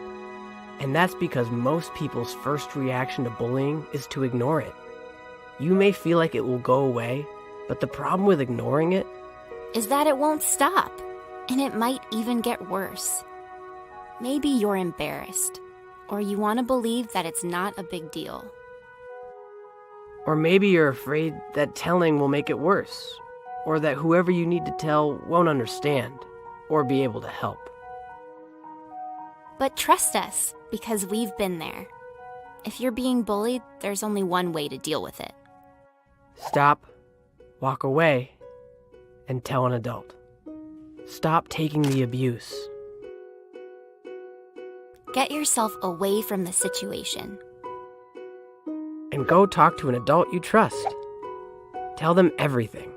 And that's because most people's first reaction to bullying is to ignore it. You may feel like it will go away, but the problem with ignoring it is that it won't stop, and it might even get worse. Maybe you're embarrassed, or you want to believe that it's not a big deal. Or maybe you're afraid that telling will make it worse, or that whoever you need to tell won't understand, or be able to help. But trust us, because we've been there. If you're being bullied, there's only one way to deal with it. Stop, walk away, and tell an adult. Stop taking the abuse. Get yourself away from the situation. And go talk to an adult you trust. Tell them everything.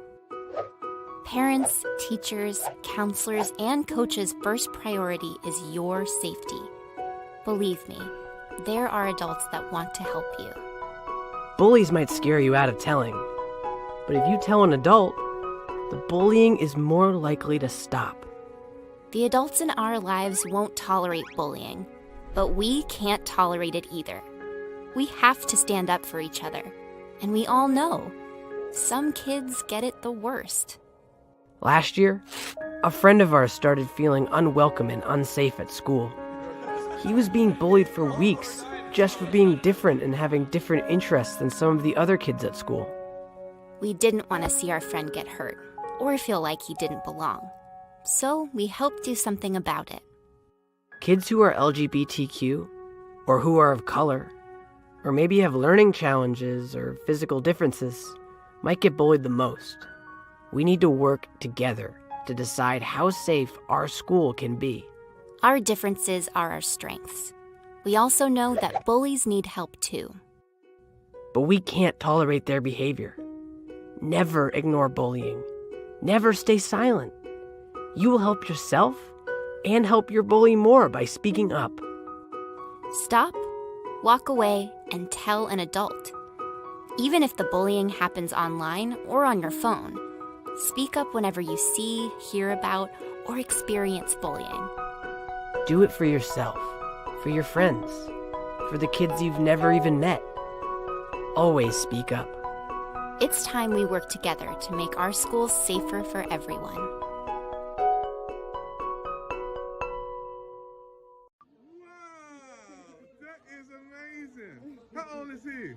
Parents, teachers, counselors, and coaches' first priority is your safety. Believe me, there are adults that want to help you. Bullies might scare you out of telling, but if you tell an adult, the bullying is more likely to stop. The adults in our lives won't tolerate bullying, but we can't tolerate it either. We have to stand up for each other, and we all know some kids get it the worst. Last year, a friend of ours started feeling unwelcome and unsafe at school. He was being bullied for weeks just for being different and having different interests than some of the other kids at school. We didn't want to see our friend get hurt or feel like he didn't belong. So we helped do something about it. Kids who are LGBTQ, or who are of color, or maybe have learning challenges or physical differences, might get bullied the most. We need to work together to decide how safe our school can be. Our differences are our strengths. We also know that bullies need help too. But we can't tolerate their behavior. Never ignore bullying. Never stay silent. You will help yourself and help your bully more by speaking up. Stop, walk away, and tell an adult. Even if the bullying happens online or on your phone, speak up whenever you see, hear about, or experience bullying. Do it for yourself, for your friends, for the kids you've never even met. Always speak up. It's time we work together to make our schools safer for everyone. Wow, that is amazing. How old is he?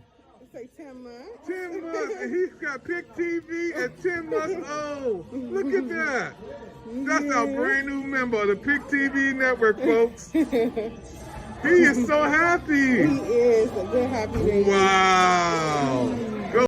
Say 10 months. 10 months, and he's got Pick TV at 10 months old. Look at that. That's our brand new member of the Pick TV network, folks. He is so happy. He is a good happy baby. Wow.